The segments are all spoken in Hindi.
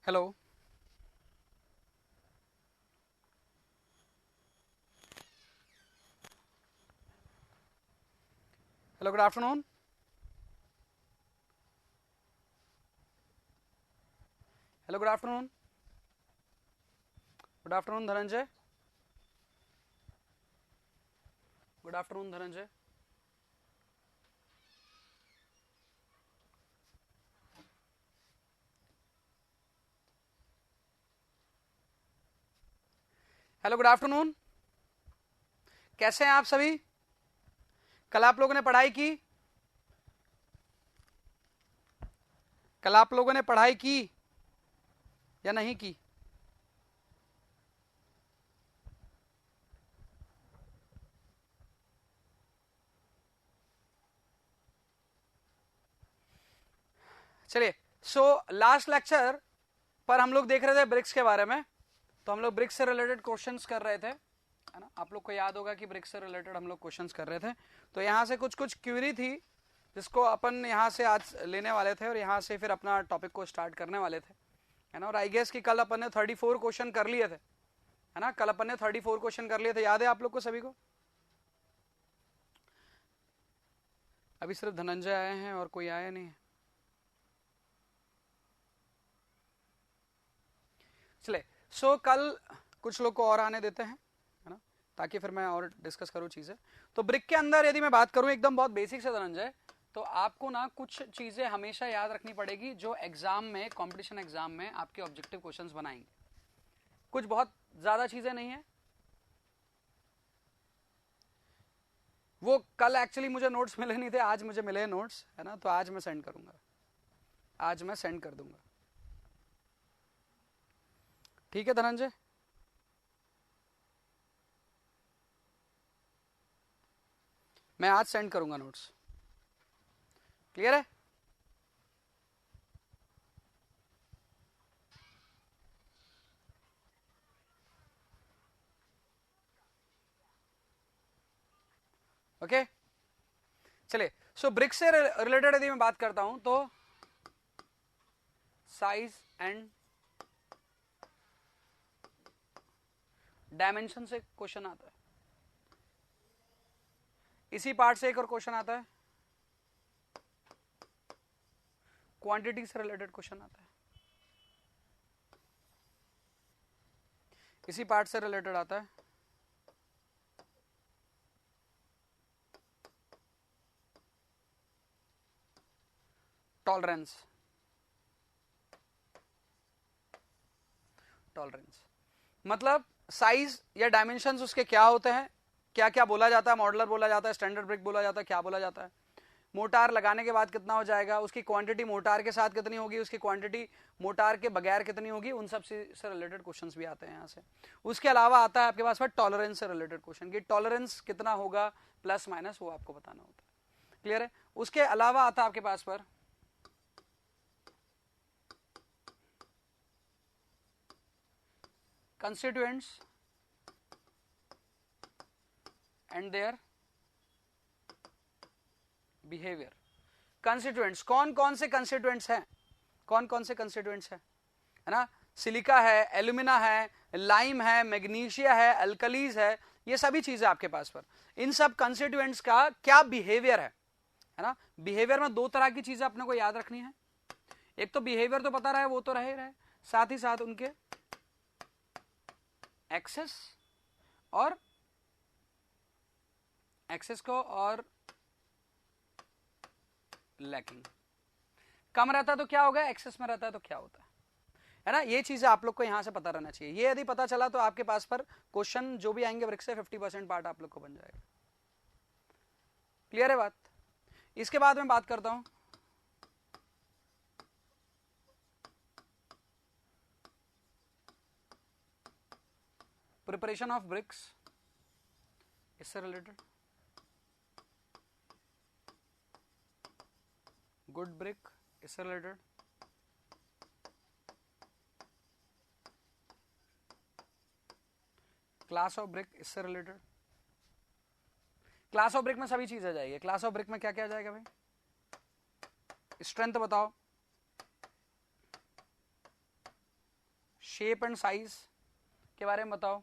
Hello. Hello, good afternoon. Hello, good afternoon. Good afternoon Dhananjay. Good afternoon Dhananjay. Hello, good afternoon. कैसे हैं आप सभी? कल आप लोगों ने पढ़ाई की? कल आप लोगों ने पढ़ाई की या नहीं की? चलिए, लास्ट लेक्चर पर हम लोग देख रहे थे ब्रिक्स के बारे में। तो हम लोग ब्रिक्स से रिलेटेड क्वेश्चंस कर रहे थे, है ना। आप लोग को याद होगा कि ब्रिक्स से रिलेटेड हम लोग क्वेश्चंस कर रहे थे। तो यहां से कुछ कुछ क्यूरी थी जिसको अपन यहां से आज लेने वाले थे और यहां से फिर अपना टॉपिक को स्टार्ट करने वाले थे, है ना। और आई गेस कि कल अपन ने 34 क्वेश्चन कर लिए थे, है ना। कल अपन ने 34 क्वेश्चन कर लिए थे, याद है आप लोग को सभी को? अभी सिर्फ धनंजय आए हैं और कोई आया नहीं है। चले, कल कुछ लोग को और आने देते हैं, है ना, ताकि फिर मैं और डिस्कस करूं चीजें। तो ब्रिक के अंदर यदि मैं बात करूं एकदम बहुत बेसिक से धनंजय, तो आपको ना कुछ चीजें हमेशा याद रखनी पड़ेगी जो एग्जाम में, कंपटीशन एग्जाम में आपके ऑब्जेक्टिव क्वेश्चंस बनाएंगे। कुछ बहुत ज्यादा चीजें नहीं है वो। कल एक्चुअली मुझे नोट्स मिले नहीं थे, आज मुझे मिले नोट्स, है ना। तो आज मैं सेंड करूंगा, आज मैं सेंड कर दूंगा। ठीक है धनंजय? मैं आज सेंड करूंगा नोट्स। क्लियर है? ओके, चलिए। ब्रिक्स से रिलेटेड यदि मैं बात करता हूं तो साइज एंड डायमेंशन से क्वेश्चन आता है। इसी पार्ट से एक और क्वेश्चन आता है, क्वांटिटी से रिलेटेड क्वेश्चन आता है। इसी पार्ट से रिलेटेड आता है टॉलरेंस। टॉलरेंस मतलब साइज या डायमेंशंस उसके क्या होते हैं, क्या क्या बोला जाता है, मॉडलर बोला जाता है, स्टैंडर्ड ब्रिक बोला जाता है, क्या बोला जाता है, मोटार लगाने के बाद कितना हो जाएगा, उसकी क्वांटिटी मोटार के साथ कितनी होगी, उसकी क्वांटिटी मोटार के बगैर कितनी होगी, उन सब से रिलेटेड क्वेश्चंस भी आते हैं यहाँ से। उसके अलावा आता है आपके पास में टॉलरेंस से रिलेटेड क्वेश्चन कि टॉलरेंस कितना होगा, प्लस माइनस, वो आपको बताना होता है। क्लियर है? उसके अलावा आता है आपके पास पर constituents and their behaviour. Constituents, कौन कौन से कंस्टिट्यूएंट्स हैं, कौन कौन से कंस्टिट्यूएंट्स हैं, है ना। सिलिका है, एल्यूमिना है, लाइम है, मैग्नीशिया है, अल्कलीज है, ये सभी चीजें आपके पास पर। इन सब कंस्टिट्यूएंट्स का क्या बिहेवियर है ना। बिहेवियर में दो तरह की चीजें अपने को याद रखनी है। एक तो बिहेवियर तो पता रहे, वो तो रहे रहे, साथ ही साथ उनके एक्सेस और एक्सेस को और लैकिंग। कम रहता है तो क्या होगा, एक्सेस में रहता है तो क्या होता है ना। ये चीजें आप लोग को यहां से पता रहना चाहिए। ये यदि पता चला तो आपके पास पर क्वेश्चन जो भी आएंगे ब्रिक्स से 50% पार्ट आप लोग को बन जाएगा। क्लियर है बात? इसके बाद मैं बात करता हूं प्रिपरेशन ऑफ ब्रिक्स, इससे रिलेटेड गुड ब्रिक, इससे रिलेटेड क्लास ऑफ ब्रिक, इससे रिलेटेड। क्लास ऑफ ब्रिक में सभी चीजें जाएगी। क्लास ऑफ ब्रिक में क्या क्या जाएगा भाई? स्ट्रेंथ बताओ, शेप एंड साइज के बारे में बताओ,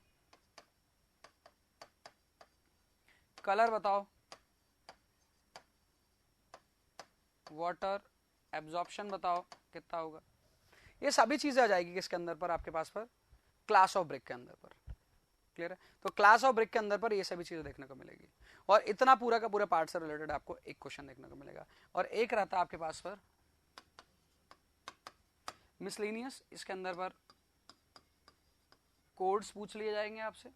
कलर बताओ, वाटर एब्जॉर्प्शन बताओ कितना होगा, ये सभी चीजें आ जाएगी किसके अंदर पर, आपके पास पर क्लास ऑफ ब्रिक के अंदर पर। क्लियर है? तो क्लास ऑफ ब्रिक के अंदर पर ये सभी चीजें देखने को मिलेगी, और इतना पूरा का पूरा पार्ट से रिलेटेड आपको एक क्वेश्चन देखने को मिलेगा। और एक रहता है आपके पास पर मिसलेनियस, इसके अंदर पर कोड्स पूछ लिए जाएंगे आपसे,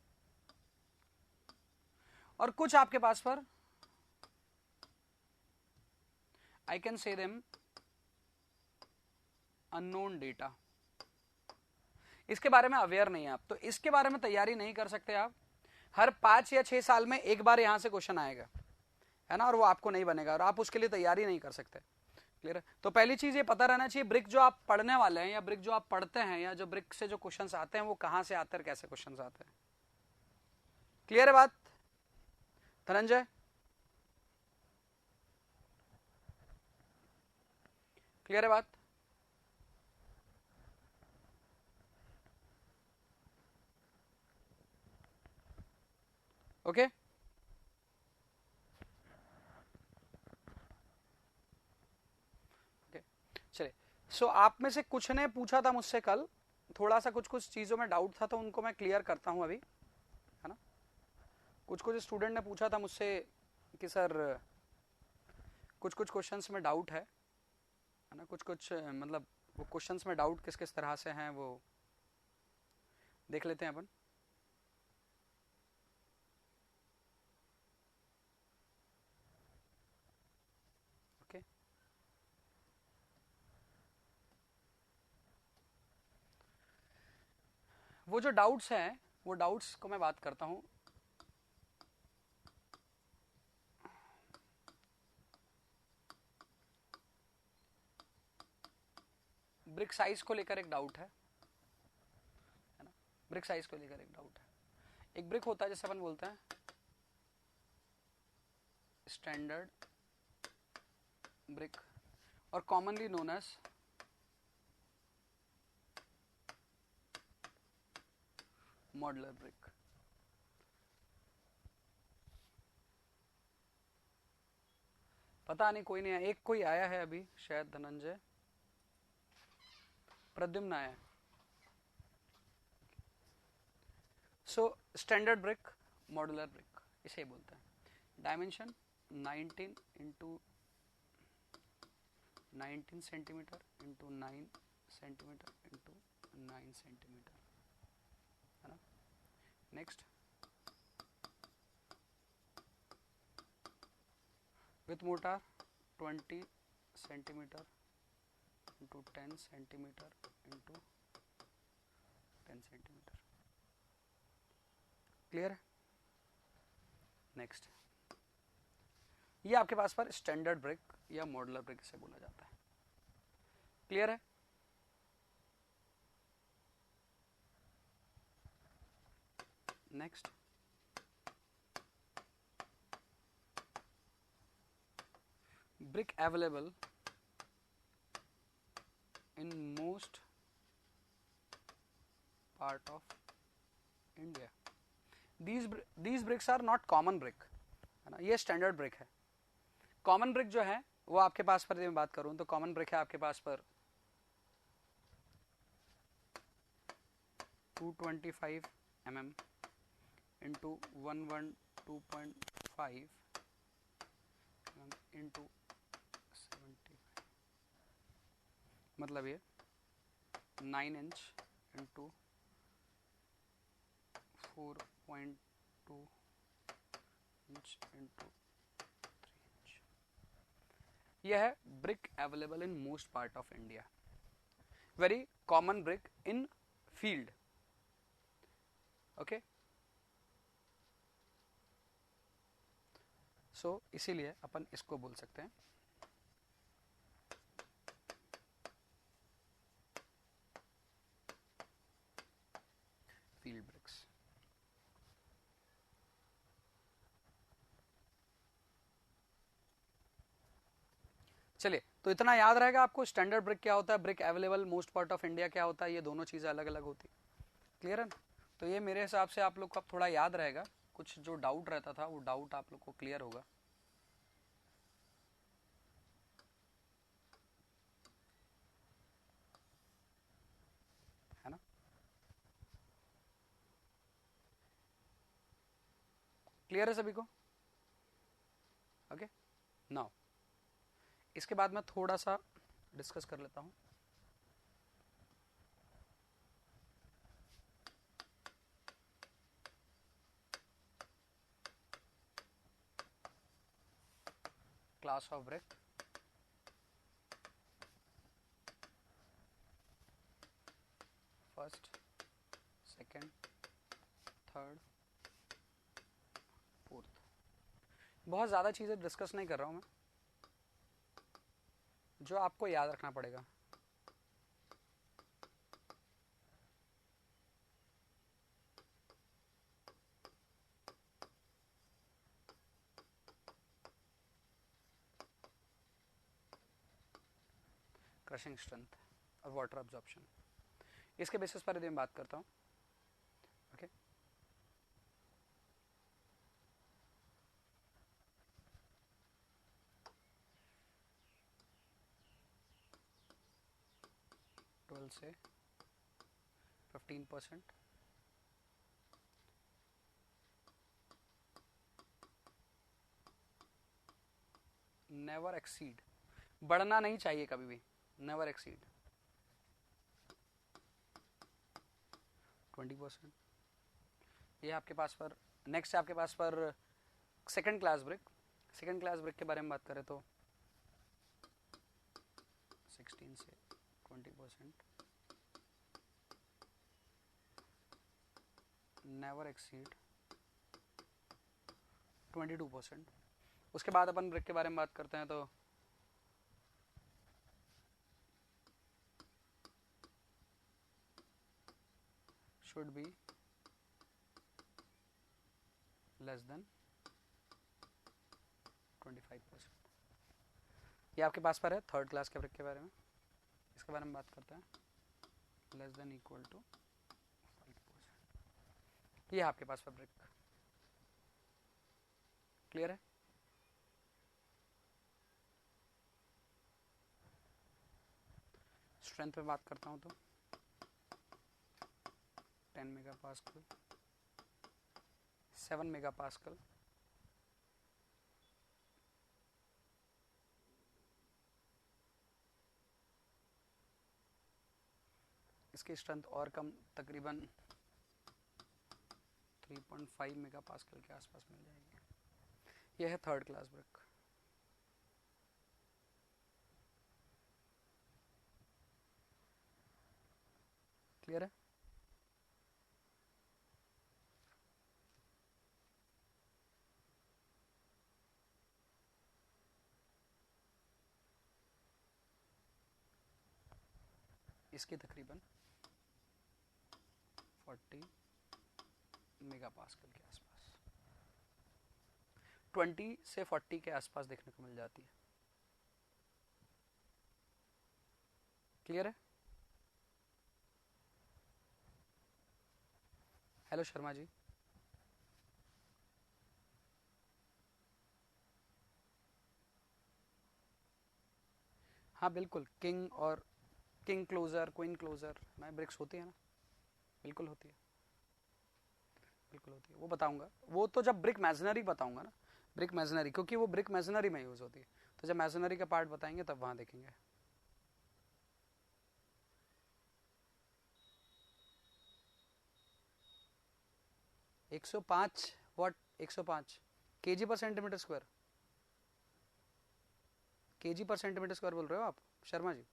और कुछ आपके पास पर I can say them unknown data, इसके बारे में अवेयर नहीं है आप, तो इसके बारे में तैयारी नहीं कर सकते आप। हर 5 या 6 साल में एक बार यहां से क्वेश्चन आएगा, है ना, और वो आपको नहीं बनेगा और आप उसके लिए तैयारी नहीं कर सकते। क्लियर है? तो पहली चीज ये पता रहना चाहिए, ब्रिक जो आप पढ़ने वाले हैं या ब्रिक जो आप पढ़ते हैं या जो ब्रिक से जो क्वेश्चंस आते हैं वो कहां से आते हैं, कैसे क्वेश्चंस आते हैं। क्लियर है बात धनंजय? क्लियर है बात? ओके चलिए। सो आप में से कुछ ने पूछा था मुझसे कल, थोड़ा सा कुछ कुछ चीजों में डाउट था, तो उनको मैं क्लियर करता हूं अभी, है ना। कुछ कुछ स्टूडेंट ने पूछा था मुझसे कि सर कुछ कुछ क्वेश्चंस में डाउट है ना, कुछ कुछ मतलब वो क्वेश्चंस में डाउट किस किस तरह से हैं वो देख लेते हैं अपन। ओके वो जो डाउट्स हैं वो डाउट्स को मैं बात करता हूं। ब्रिक साइज को लेकर एक डाउट है ना, ब्रिक साइज को लेकर एक डाउट है। एक ब्रिक होता है जैसे अपन बोलते हैं स्टैंडर्ड ब्रिक और commonly known as modular brick. पता नहीं कोई नहीं आया, एक कोई आया है अभी शायद धनंजय, प्रद्युम्न आया है। So standard brick, modular brick इसे ही बोलते हैं। Dimension 19 into 19 centimetre into 9 centimetre into 9 centimetre, है ना। Next with motor 20 centimetre into 10 centimetre into 10 centimetre. Clear है? नेक्स्ट ये आपके पास पर स्टैंडर्ड ब्रिक या मॉडुलर ब्रिक से बोला जाता है। क्लियर है? Next brick available in most part of India. These bricks are not common brick, है ना, ये स्टैंडर्ड ब्रिक है। कॉमन ब्रिक जो है वो आपके पास पर, मैं बात करूं तो कॉमन ब्रिक है आपके पास पर 225 mm इंटू 112.5 इंटू 75, मतलब ये 9 inch into 4.2 inch into 3 inch. यह है brick available in most part of India, very common brick in field. Okay so इसीलिए अपन इसको बोल सकते हैं फील्ड ब्रिक्स। चलिए, तो इतना याद रहेगा आपको, स्टैंडर्ड ब्रिक क्या होता है, brick available most part of India क्या होता है, ये दोनों चीज़ें अलग अलग होती है। क्लियर है ना? तो ये मेरे हिसाब से आप लोग को अब थोड़ा याद रहेगा, कुछ जो डाउट रहता था वो डाउट आप लोग को क्लियर होगा। है ना? क्लियर है सभी को? ओके, नाउ इसके बाद मैं थोड़ा सा डिस्कस कर लेता हूँ। Class of brick, first, second, third, fourth. बहुत ज़्यादा चीज़ें डिस्कस नहीं कर रहा हूँ मैं, जो आपको याद रखना पड़ेगा। क्रशिंग स्ट्रेंथ और वाटर अब्जॉर्प्शन, इसके बेसिस पर यदि मैं बात करता हूँ। ओके, ट्वेल्व से 15%, नेवर एक्सीड, बढ़ना नहीं चाहिए कभी भी, नेवर एक्सीड 20%। ये आपके पास पर, नेक्स्ट आपके पास पर second class brick. Second class brick के बारे में बात करें तो 16 से 20%, नेवर एक्सीड 22%। उसके बाद अपन ब्रिक के बारे में बात करते हैं तो शुड बी लेस देन 25%। ये आपके पास पर है थर्ड क्लास के ब्रिक के बारे में। इसके बारे में बात करते हैं, लेस देन इक्वल टू 5%। ये आपके पास पर ब्रिक। क्लियर है? स्ट्रेंथ पे बात करता हूं तो 10 मेगा पास्कल, 7 मेगा पास्कल, इसकी स्ट्रेंथ और कम, तकरीबन 3.5 मेगा पास्कल के आसपास मिल जाएगी। यह है थर्ड क्लास ब्रिक। क्लियर है? इसकी तकरीबन 40 मेगा पास्कल के आसपास, 20 से 40 के आसपास देखने को मिल जाती है। क्लियर है? हेलो शर्मा जी। हाँ बिल्कुल, किंग और किंग क्लोजर, क्वीन क्लोजर में ब्रिक्स होती है ना, बिल्कुल होती है, बिल्कुल होती है। वो बताऊंगा, वो तो जब ब्रिक मैजनरी बताऊंगा ना, ब्रिक मैजनरी, क्योंकि वो ब्रिक मैजनरी में यूज होती है, तो जब मैजनरी का पार्ट बताएंगे तब वहां देखेंगे। 105 वॉट, 105 केजी पर सेंटीमीटर स्क्वायर, केजी पर सेंटीमीटर स्क्वायर बोल रहे हो आप शर्मा जी?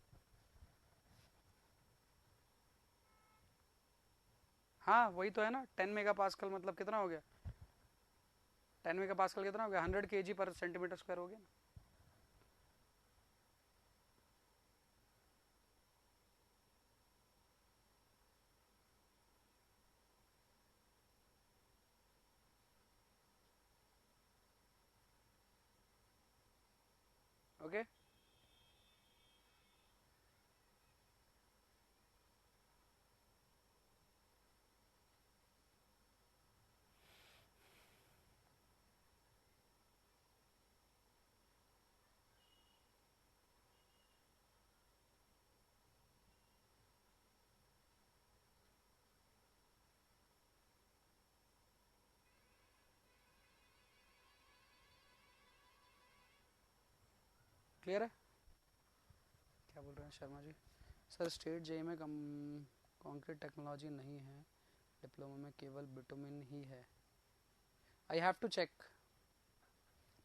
हाँ वही तो है ना, 10 मेगा पास्कल मतलब कितना हो गया, 10 मेगा पास्कल कितना हो गया, 100 केजी पर सेंटीमीटर स्क्वायर हो गया ना। ओके, क्लियर है? क्या बोल रहे हैं Sharma ji? Sir state JEE में कंक्रीट टेक्नोलॉजी नहीं है, डिप्लोमा में केवल बिटुमिन ही है। आई हैव टू चेक,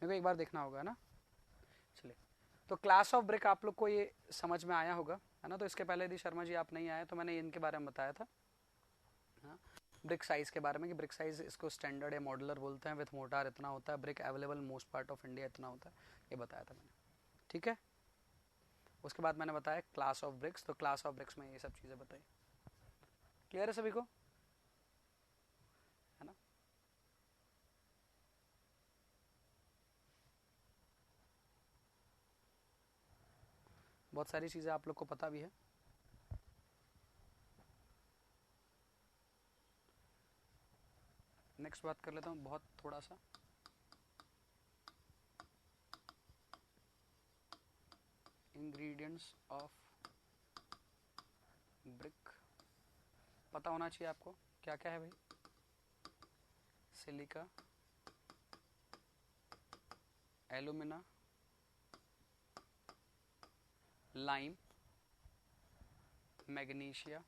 मेरे को एक बार देखना होगा ना। चलिए, तो क्लास ऑफ ब्रिक आप लोग को ये समझ में आया होगा, है ना। तो इसके पहले यदि शर्मा जी आप नहीं आए तो मैंने इनके बारे में बताया था, ब्रिक साइज के बारे में, कि ब्रिक साइज इसको स्टैंडर्ड या मॉडुलर बोलते हैं, विथ मोटार इतना होता है, brick available most part of India इतना होता है, ये बताया था मैंने, ठीक है। उसके बाद मैंने बताया क्लास ऑफ ब्रिक्स, तो क्लास ऑफ ब्रिक्स में ये सब चीज़ें बताई। क्लियर है सभी को, है ना। बहुत सारी चीज़ें आप लोग को पता भी है। नेक्स्ट बात कर लेता हूँ बहुत थोड़ा सा, इंग्रेडिएंट्स ऑफ ब्रिक पता होना चाहिए आपको, क्या क्या है भाई। Silica, alumina, lime, magnesia,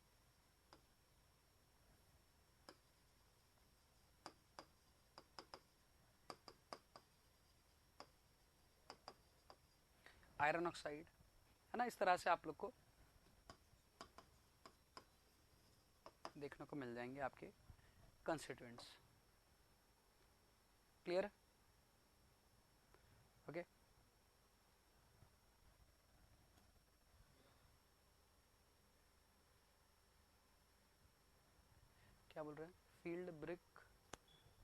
iron oxide, है ना। इस तरह से आप लोग को देखने को मिल जाएंगे आपके कंस्टिट्यूएंट्स। Clear, okay. क्या बोल रहे हैं, फील्ड ब्रिक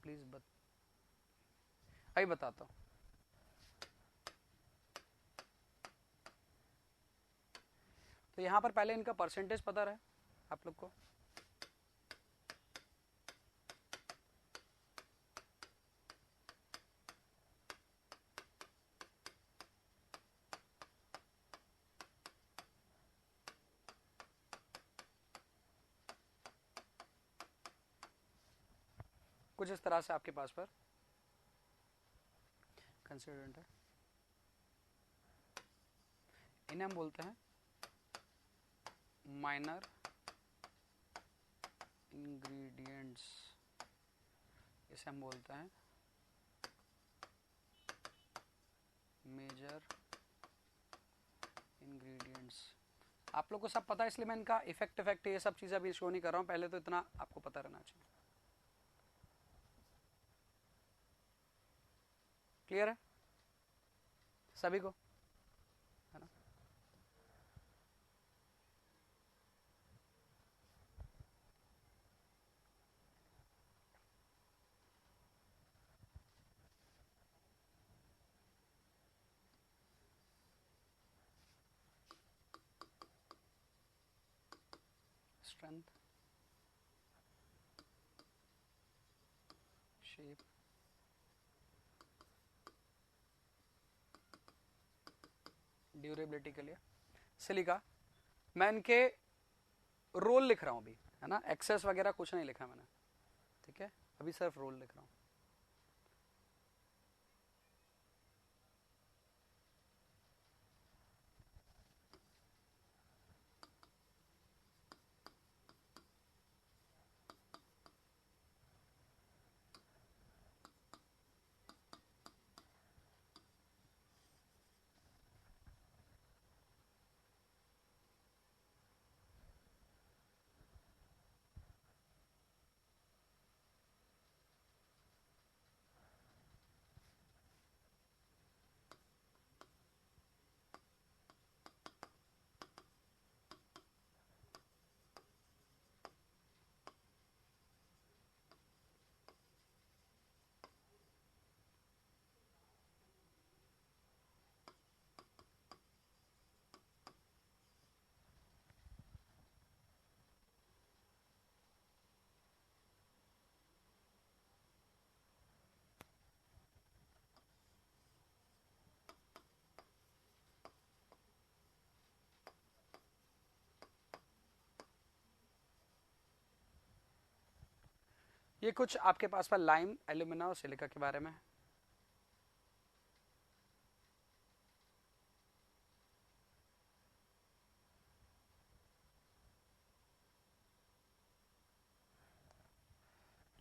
प्लीज अभी बताता हूँ। तो यहाँ पर पहले इनका परसेंटेज पता रहे आप लोग को। कुछ इस तरह से आपके पास पर कंसिडरेंट है, इन्हें हम बोलते हैं माइनर इंग्रेडिएंट्स, इसे हम बोलते हैं मेजर इंग्रेडिएंट्स। आप लोग को सब पता है, इसलिए मैं इनका इफेक्ट ये सब चीजें अभी शो नहीं कर रहा हूं, पहले तो इतना आपको पता रहना चाहिए। क्लियर है सभी को, है ना। स्ट्रेंथ, शेप, ड्यूरेबिलिटी के लिए सिलिका। मैं इनके रोल लिख रहा हूं अभी, है ना, एक्सेस वगैरह कुछ नहीं लिखा मैंने, ठीक है, अभी सिर्फ रोल लिख रहा हूं। ये कुछ आपके पास पर लाइम, एल्यूमिना और सिलिका के बारे में है।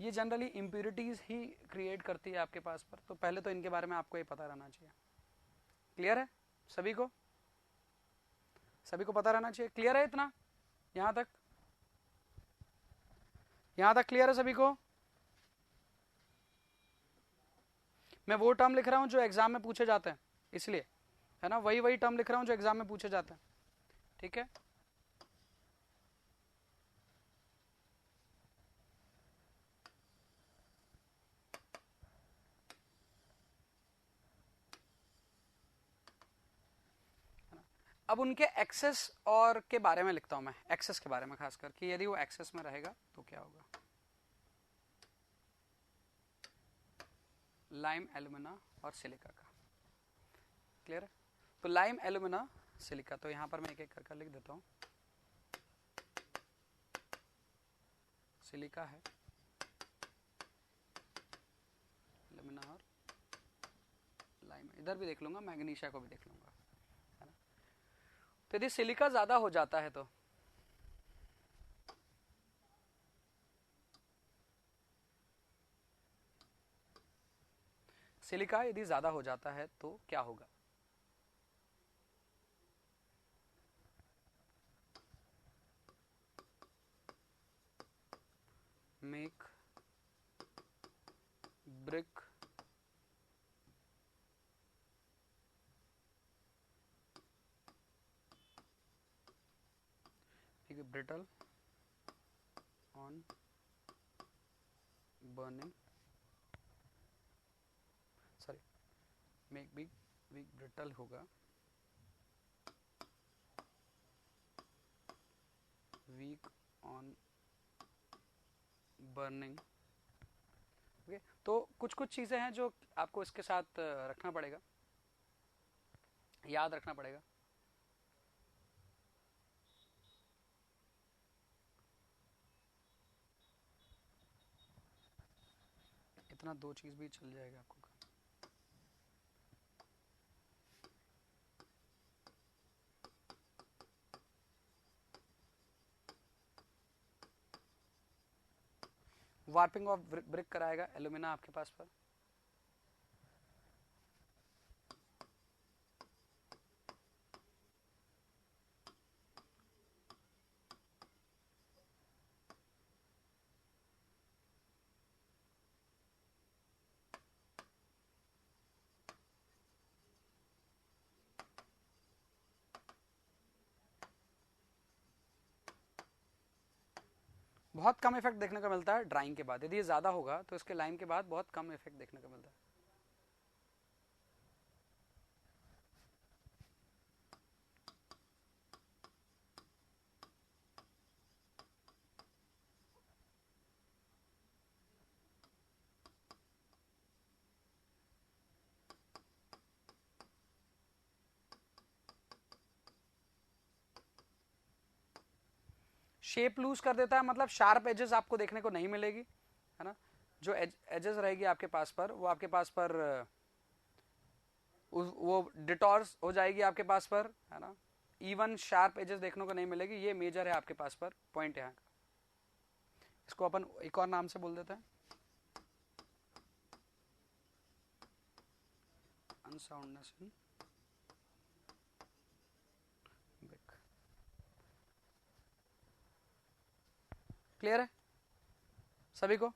ये जनरली इम्प्योरिटीज ही क्रिएट करती है आपके पास पर, तो पहले तो इनके बारे में आपको ये पता रहना चाहिए। क्लियर है सभी को? सभी को पता रहना चाहिए। क्लियर है इतना यहां तक? यहां तक क्लियर है सभी को? मैं वो टर्म लिख रहा हूं जो एग्जाम में पूछे जाते हैं, इसलिए है ना, वही टर्म लिख रहा हूं जो एग्जाम में पूछे जाते हैं। ठीक है, अब उनके एक्सेस और के बारे में लिखता हूं मैं, एक्सेस के बारे में खासकर कि यदि वो एक्सेस में रहेगा तो क्या होगा। लाइम, एल्यूमिना और सिलिका का। क्लियर है? तो लाइम, एल्यूमिना, सिलिका, तो यहां पर मैं एक एक करके लिख देता हूं। सिलिका है, एल्यूमिना और लाइम, इधर भी देख लूंगा, मैग्नीशिया को भी देख लूंगा, है ना। तो यदि सिलिका ज्यादा हो जाता है तो सिलिका यदि ज्यादा हो जाता है तो क्या होगा। Make brick brittle on burning, sorry, make big weak brittle होगा, वीक ऑन बर्निंग। ओके, तो कुछ कुछ चीजें हैं जो आपको इसके साथ रखना पड़ेगा, याद रखना पड़ेगा। इतना दो चीज भी चल जाएगा आपको। वार्पिंग ऑफ ब्रिक कराएगा एल्यूमिना आपके पास पर। बहुत कम इफेक्ट देखने को मिलता है ड्राइंग के बाद, यदि ये ज्यादा होगा तो इसके लाइम के बाद बहुत कम इफेक्ट देखने को मिलता है। शेप लूज कर देता है, मतलब शार्प एजेस आपको देखने को नहीं मिलेगी, है ना। जो एजेस रहेगी आपके पास पर वो आपके पास पर वो डिटॉर्स हो जाएगी आपके पास पर, है ना। इवन शार्प एजेस देखने को नहीं मिलेगी, ये मेजर है आपके पास पर पॉइंट यहाँ का। इसको अपन एक और नाम से बोल देते हैं, अनसाउंडनेस इन ब्रिक। क्लियर है सभी को?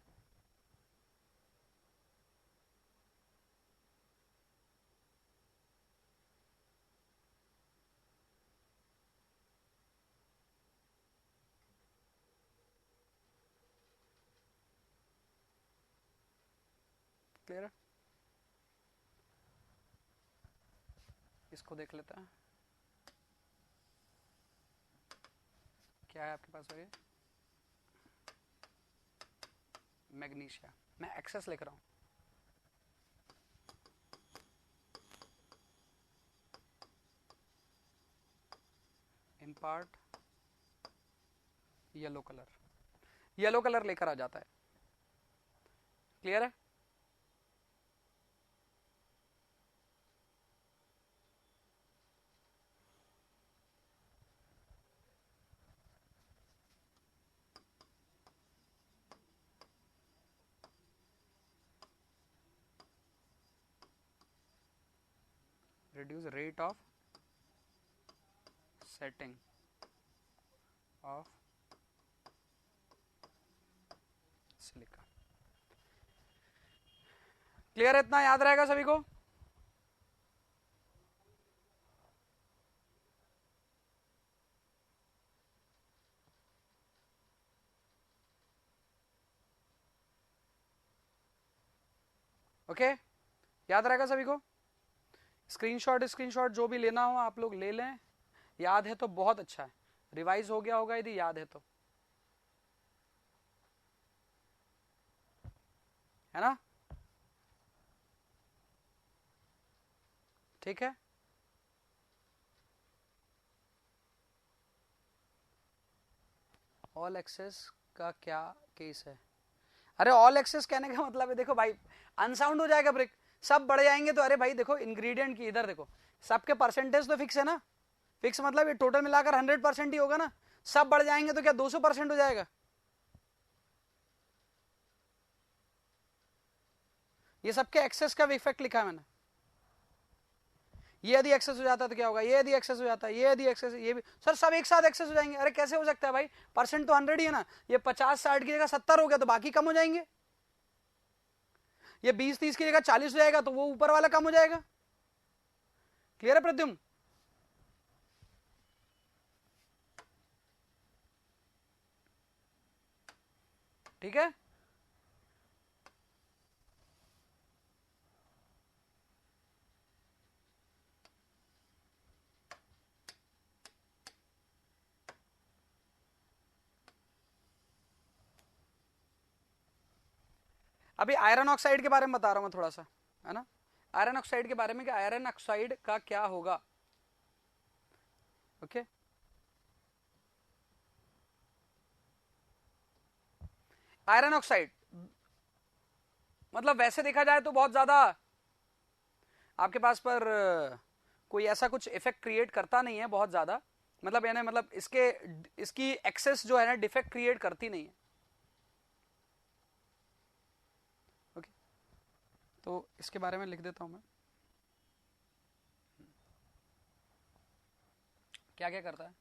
क्लियर है? इसको देख लेते हैं, क्या है आपके पास ये मैग्नीशिया। मैं एक्सेस लिख रहा हूं, impart yellow colour, yellow colour लेकर आ जाता है। क्लियर है? reduce rate of setting of silica. Clear? इतना याद रहेगा सभी को? ओके, याद रहेगा सभी को? स्क्रीनशॉट जो भी लेना हो आप लोग ले लें, याद है तो बहुत अच्छा है, रिवाइज हो गया होगा यदि याद है तो, है ना? ठीक है, ऑल एक्सेस का क्या केस है? अरे ऑल एक्सेस कहने का मतलब है, देखो भाई अनसाउंड हो जाएगा ब्रिक, सब बढ़ जाएंगे तो, अरे भाई देखो इंग्रेडिएंट की इधर देखो, सबके परसेंटेज तो फिक्स है ना, फिक्स मतलब ये टोटल मिलाकर 100% ही होगा ना, सब बढ़ जाएंगे तो क्या 200% हो जाएगा? ये सबके एक्सेस का इफेक्ट लिखा है मैंने, ये यदि एक्सेस हो जाता है तो क्या होगा, ये यदि एक्सेस हो जाता है, ये यदि एक्सेस, ये भी सर सब एक साथ एक्सेस हो जाएंगे। अरे कैसे हो सकता है भाई, परसेंट तो 100 ही है ना, ये 50-60 की जगह 70 हो गया तो बाकी कम हो जाएंगे, ये 20-30 की जगह 40 हो जाएगा तो वो ऊपर वाला कम हो जाएगा। क्लियर है प्रद्युम्न? ठीक है, अभी आयरन ऑक्साइड के बारे में बता रहा हूं मैं थोड़ा सा, है ना, आयरन ऑक्साइड के बारे में कि आयरन ऑक्साइड का क्या होगा। ओके, आयरन ऑक्साइड मतलब वैसे देखा जाए तो बहुत ज्यादा आपके पास पर कोई ऐसा कुछ इफेक्ट क्रिएट करता नहीं है बहुत ज्यादा, मतलब यानी मतलब इसकी एक्सेस जो है ना डिफेक्ट क्रिएट करती नहीं है। ओके, तो इसके बारे में लिख देता हूं मैं, क्या क्या करता है।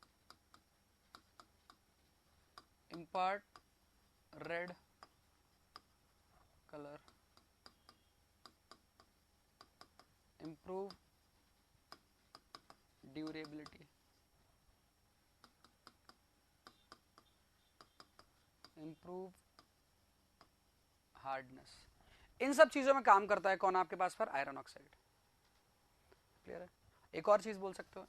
Impart red colour, improve durability, improve hardness, इन सब चीजों में काम करता है कौन आपके पास पर, आयरन ऑक्साइड। क्लियर है? एक और चीज बोल सकते हो,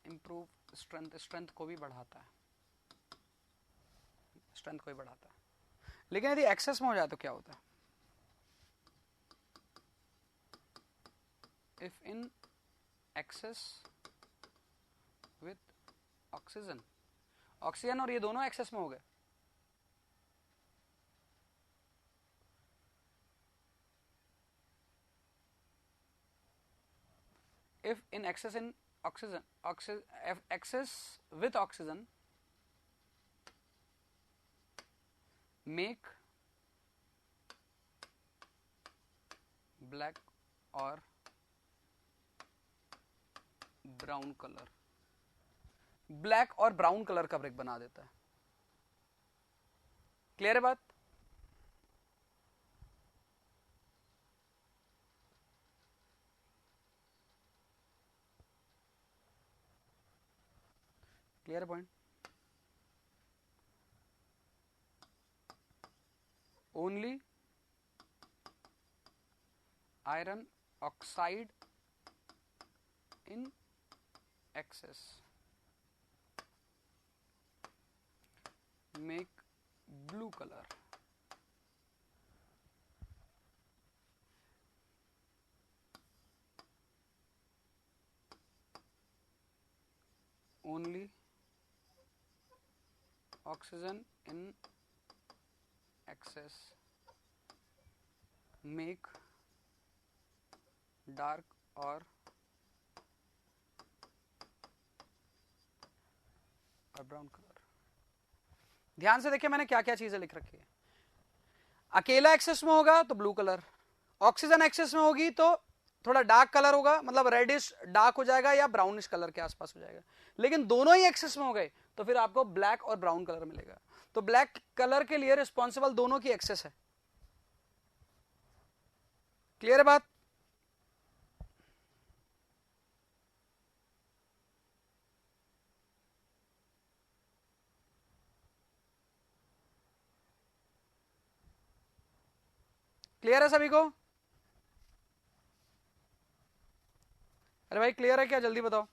इंप्रूव स्ट्रेंथ, स्ट्रेंथ को भी बढ़ाता है, स्ट्रेंथ को भी बढ़ाता है। लेकिन यदि एक्सेस में हो जाए तो क्या होता है, if in excess with oxygen, oxygen और ये दोनों एक्सेस में हो गए, if in excess in oxygen, excess with oxygen make black or brown colour, black और ब्राउन कलर का ब्रिक बना देता है। क्लियर है बात? Clear point? Only iron oxide in excess make blue color, only oxygen in excess make dark और ब्राउन कलर। ध्यान से देखिए मैंने क्या क्या चीजें लिख रखी है, अकेला एक्सेस में होगा तो ब्लू कलर, ऑक्सीजन एक्सेस में होगी तो थोड़ा डार्क कलर होगा, मतलब रेडिश डार्क हो जाएगा या ब्राउनिश कलर के आसपास हो जाएगा। लेकिन दोनों ही एक्सेस में हो गए तो फिर आपको ब्लैक और ब्राउन कलर मिलेगा। तो ब्लैक कलर के लिए रिस्पॉन्सिबल दोनों की एक्सेस है। क्लियर है बात? क्लियर है सभी को? अरे भाई क्लियर है क्या? जल्दी बताओ।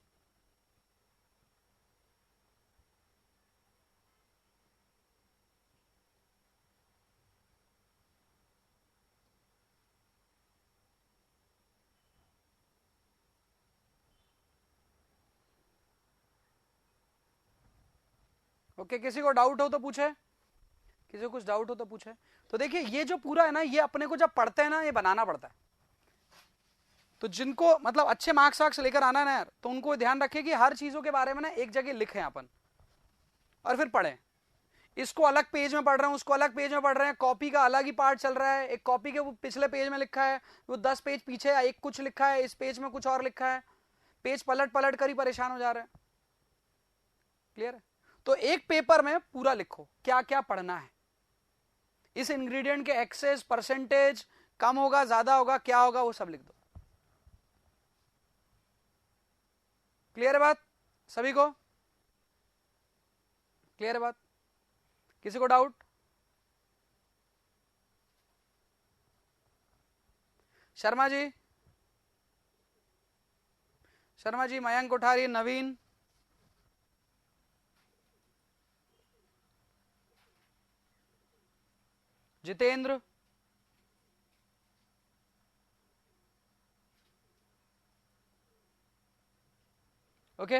ओके, किसी को डाउट हो तो पूछे, किसी को कुछ डाउट हो तो पूछे। तो देखिए ये जो पूरा है ना, ये अपने को जब पढ़ते हैं ना, ये बनाना पड़ता है। तो जिनको मतलब अच्छे मार्क्स वार्क्स लेकर आना है ना यार, तो उनको ध्यान रखें कि हर चीजों के बारे में ना एक जगह लिखें अपन और फिर पढ़ें। इसको अलग पेज में पढ़ रहे हैं, उसको अलग पेज में पढ़ रहे हैं, कॉपी का अलग ही पार्ट चल रहा है, एक कॉपी के पिछले पेज में लिखा है, वो 10 पेज पीछे है, एक कुछ लिखा है, इस पेज में कुछ और लिखा है, पेज पलट पलट कर ही परेशान हो जा रहे हैं। क्लियर है? तो एक पेपर में पूरा लिखो क्या क्या पढ़ना है, इस इंग्रेडिएंट के एक्सेस परसेंटेज, कम होगा ज्यादा होगा क्या होगा वो सब लिख दो। क्लियर है बात सभी को? क्लियर है बात? किसी को डाउट? शर्मा जी, शर्मा जी, मयंक कोठारी, नवीन, जितेंद्र, ओके।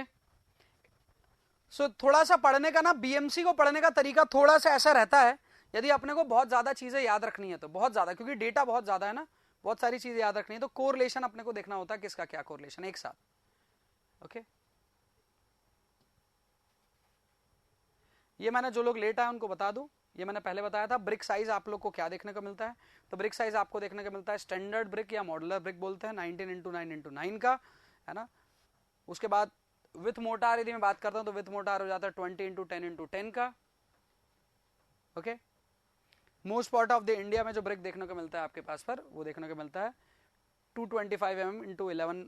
सो थोड़ा सा पढ़ने का ना, बीएमसी को पढ़ने का तरीका थोड़ा सा ऐसा रहता है, यदि अपने को बहुत ज्यादा चीजें याद रखनी है तो, बहुत ज्यादा, क्योंकि डेटा बहुत ज्यादा है ना, बहुत सारी चीजें याद रखनी है, तो कोरिलेशन अपने को देखना होता है, किसका क्या कोरिलेशन एक साथ। ओके, ये मैंने जो लोग लेट आए उनको बता दूं, ये मैंने पहले बताया था। ब्रिक साइज आप लोग को क्या देखने को मिलता है? तो ब्रिक साइज आपको देखने को मिलता है स्टैंडर्ड ब्रिक या मॉडुलर ब्रिक बोलते हैं, 19x9x9 का, है ना। उसके बाद विथ मोटार यदि मैं बात करता हूं तो विथ मोटार हो जाता है 20x10x10 का। Okay, most part of the India में जो ब्रिक देखने को मिलता है आपके पास पर, वो देखने को मिलता है 225 mm इंटू 11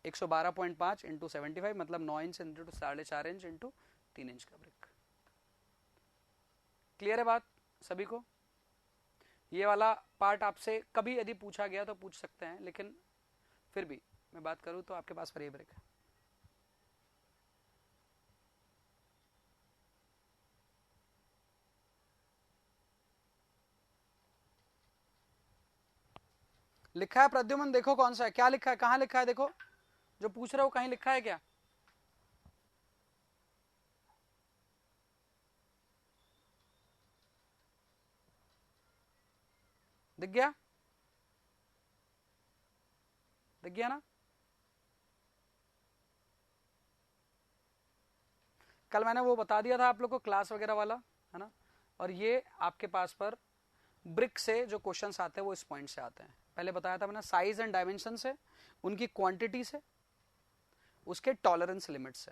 112.5 इंटू 75, मतलब 9 inch into 4.5 inch into 3 inch का ब्रिक। क्लियर है बात सभी को? ये वाला पार्ट आपसे कभी यदि पूछा गया तो पूछ सकते हैं, लेकिन फिर भी मैं बात करूं तो आपके पास पर ये ब्रिक है। लिखा है प्रद्युमन, देखो कौन सा है, क्या लिखा है, कहां लिखा है, देखो जो पूछ रहे हो कहीं लिखा है क्या? दिख गया? दिख गया ना? कल मैंने वो बता दिया था आप लोग को, क्लास वगैरह वाला, है ना। और ये आपके पास पर ब्रिक से जो क्वेश्चंस आते हैं वो इस पॉइंट से आते हैं। पहले बताया था मैंने, साइज एंड डायमेंशन से, उनकी क्वांटिटी से, उसके टॉलरेंस लिमिट से,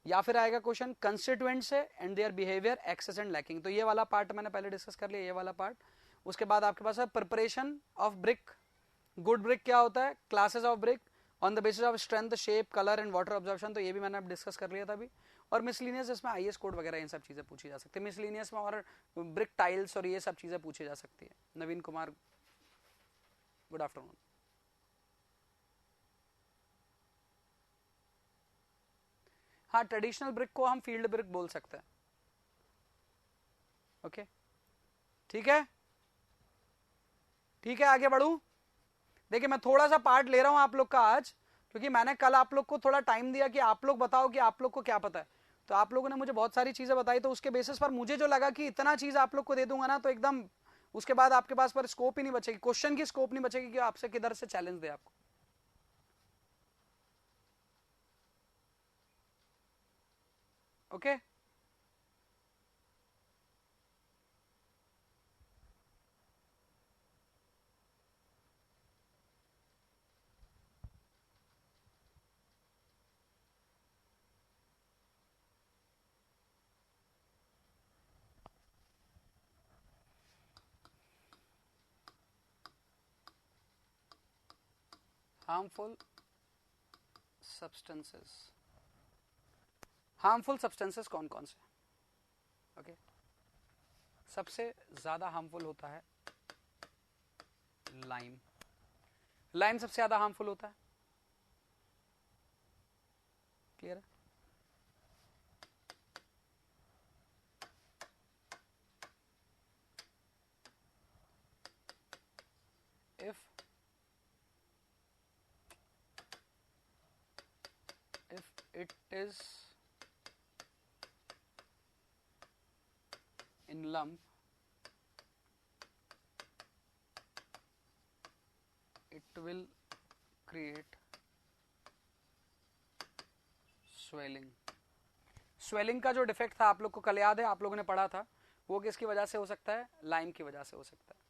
या फिर आएगा क्वेश्चन कंस्टिट्यूएंट से and their behaviour, excess and lacking. तो ये वाला पार्ट मैंने पहले डिस्कस कर लिया, ये वाला पार्ट। उसके बाद आपके पास है preparation of brick, good brick क्या होता है, classes of brick on the basis of strength, shape, colour and water observation, तो ये भी मैंने अब डिस्कस कर लिया था अभी। और मिसलिनियस, इसमें आईएस कोड वगैरह इन सब चीजें पूछी जा सकती है मिसलिनियस में, और ब्रिक टाइल्स और ये सब चीजें पूछी जा सकती है। नवीन कुमार, गुड आफ्टरनून। हाँ, ट्रेडिशनल ब्रिक को हम फील्ड ब्रिक बोल सकते हैं। ओके, ठीक है, ठीक है, आगे बढ़ू। देखिए मैं थोड़ा सा पार्ट ले रहा हूं आप लोग का आज, क्योंकि मैंने कल आप लोग को थोड़ा टाइम दिया कि आप लोग बताओ कि आप लोग को क्या पता है। तो आप लोगों ने मुझे बहुत सारी चीजें बताई, तो उसके बेसिस पर मुझे जो लगा कि इतना चीज आप लोग को दे दूंगा ना, तो एकदम उसके बाद आपके पास पर स्कोप ही नहीं बचेगी, क्वेश्चन की स्कोप नहीं बचेगी कि आपसे किधर से चैलेंज दे आपको। Okay, harmful substances, harmful substances कौन कौन से? ओके, सबसे ज्यादा हार्मफुल होता है लाइम, लाइम सबसे ज्यादा हार्मफुल होता है, क्लियर है? if it is in lump, it will create swelling. Swelling का जो डिफेक्ट था आप लोग को कल याद है, आप लोगों ने पढ़ा था, वो किसकी वजह से हो सकता है? लाइम की वजह से हो सकता है.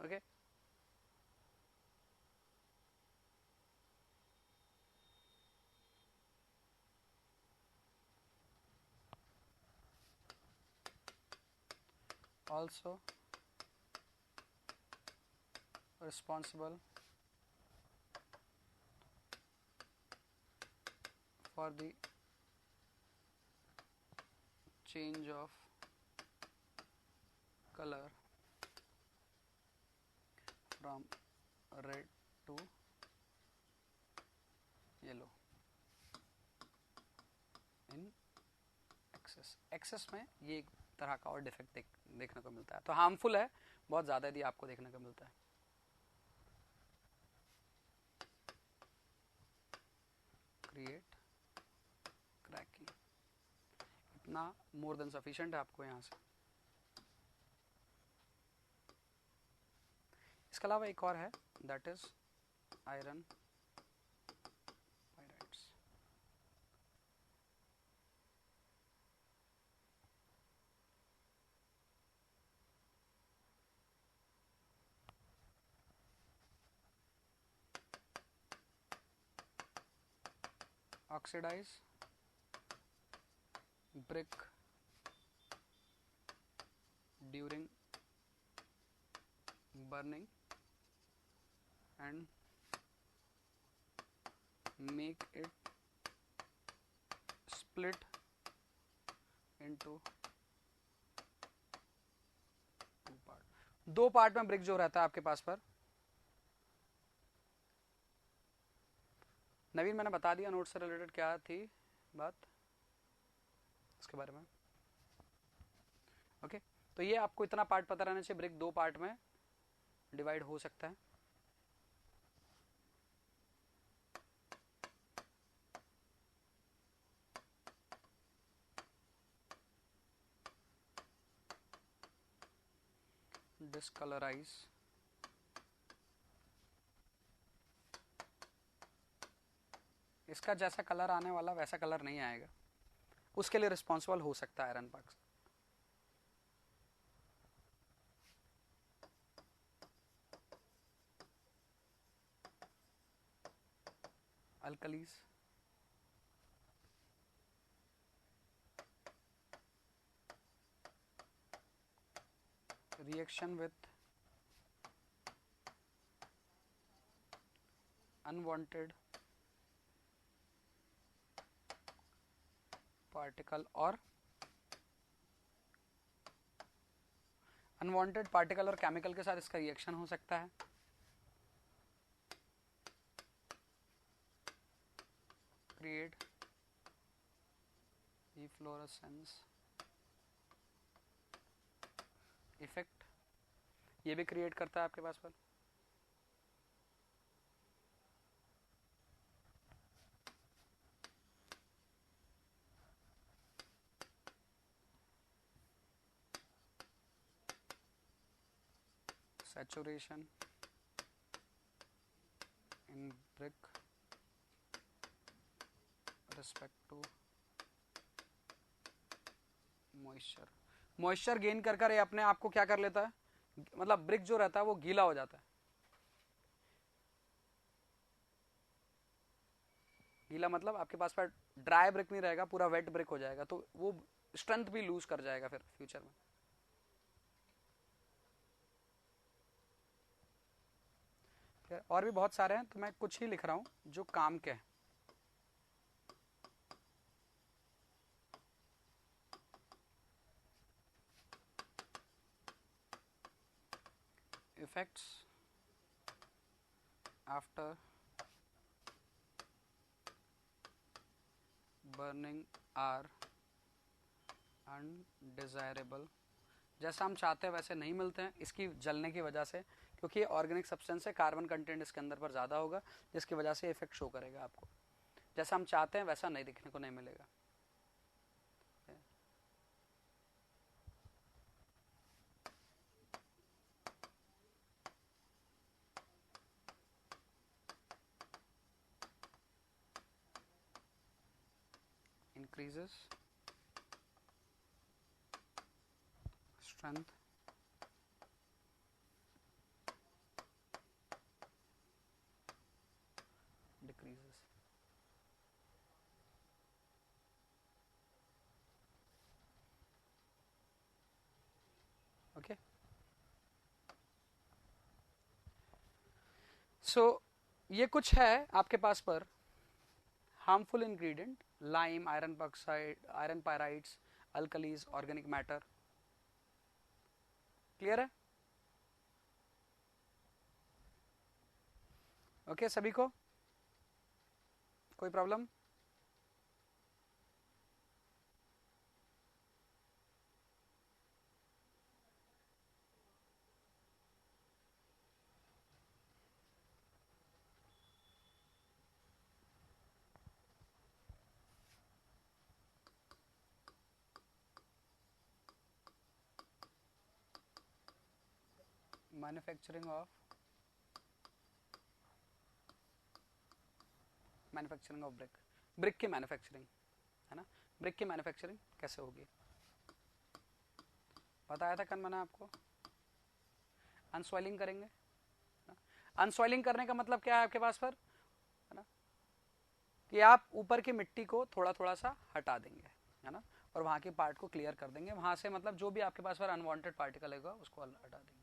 Okay, also responsible for the change of color from red to yellow in excess. Excess में ये एक तरह का और डिफेक्ट देखने को मिलता है, तो हार्मफुल है बहुत ज्यादा यदि आपको देखने को मिलता है. क्रिएट क्रैकिंग, इतना मोर देन सफिशिएंट है आपको यहां से. इसके अलावा एक और है, that is iron pyrites. Oxidize brick during burning and make it split into two part. दो पार्ट में ब्रिक जो रहता है आपके पास पर. नवीन मैंने बता दिया नोट से रिलेटेड क्या थी बात इसके बारे में. ओके, तो ये आपको इतना पार्ट पता रहना चाहिए, ब्रिक दो पार्ट में डिवाइड हो सकता है. डिस्कलराइज, इसका जैसा कलर आने वाला वैसा कलर नहीं आएगा, उसके लिए रिस्पॉन्सिबल हो सकता है iron park. Alkalis, reaction with unwanted particle और अनवांटेड पार्टिकल और केमिकल के साथ इसका रिएक्शन हो सकता है. क्रिएट इफ्लोरेसेंस इफेक्ट, ये भी क्रिएट करता है आपके पास पर. saturation in brick respect to moisture. Moisture gain कर कर ये अपने आप को क्या कर लेता है, मतलब ब्रिक जो रहता है वो गीला हो जाता है. गीला मतलब आपके पास पर ड्राई ब्रिक नहीं रहेगा, पूरा वेट ब्रिक हो जाएगा, तो वो स्ट्रेंथ भी लूज कर जाएगा फिर फ्यूचर में. और भी बहुत सारे हैं, तो मैं कुछ ही लिख रहा हूँ जो काम के हैं. Effects after burning are undesirable. जैसा हम चाहते हैं वैसे नहीं मिलते हैं इसकी जलने की वजह से, क्योंकि ऑर्गेनिक सब्सटेंस है, कार्बन कंटेंट इसके अंदर पर ज़्यादा होगा, जिसकी वजह से इफेक्ट शो करेगा आपको. जैसा हम चाहते हैं वैसा नहीं दिखने को नहीं मिलेगा. increases strength, decreases. Okay. So ये कुछ है आपके पास पर harmful ingredient. Lime, iron oxide, iron pyrites, alkalis, organic matter. Clear है? ओके सभी को? कोई problem? Manufacturing of brick. Brick की मैन्युफैक्चरिंग है ना. ब्रिक की मैन्युफैक्चरिंग कैसे होगी बताया था कल मैंने आपको. अनसॉइलिंग करेंगे. अनसॉइलिंग करने का मतलब क्या है आपके पास पर, है ना, कि आप ऊपर की मिट्टी को थोड़ा थोड़ा सा हटा देंगे, है ना, और वहां के पार्ट को क्लियर कर देंगे. वहां से मतलब जो भी आपके पास पर अनवांटेड पार्टिकल होगा उसको हटा देंगे.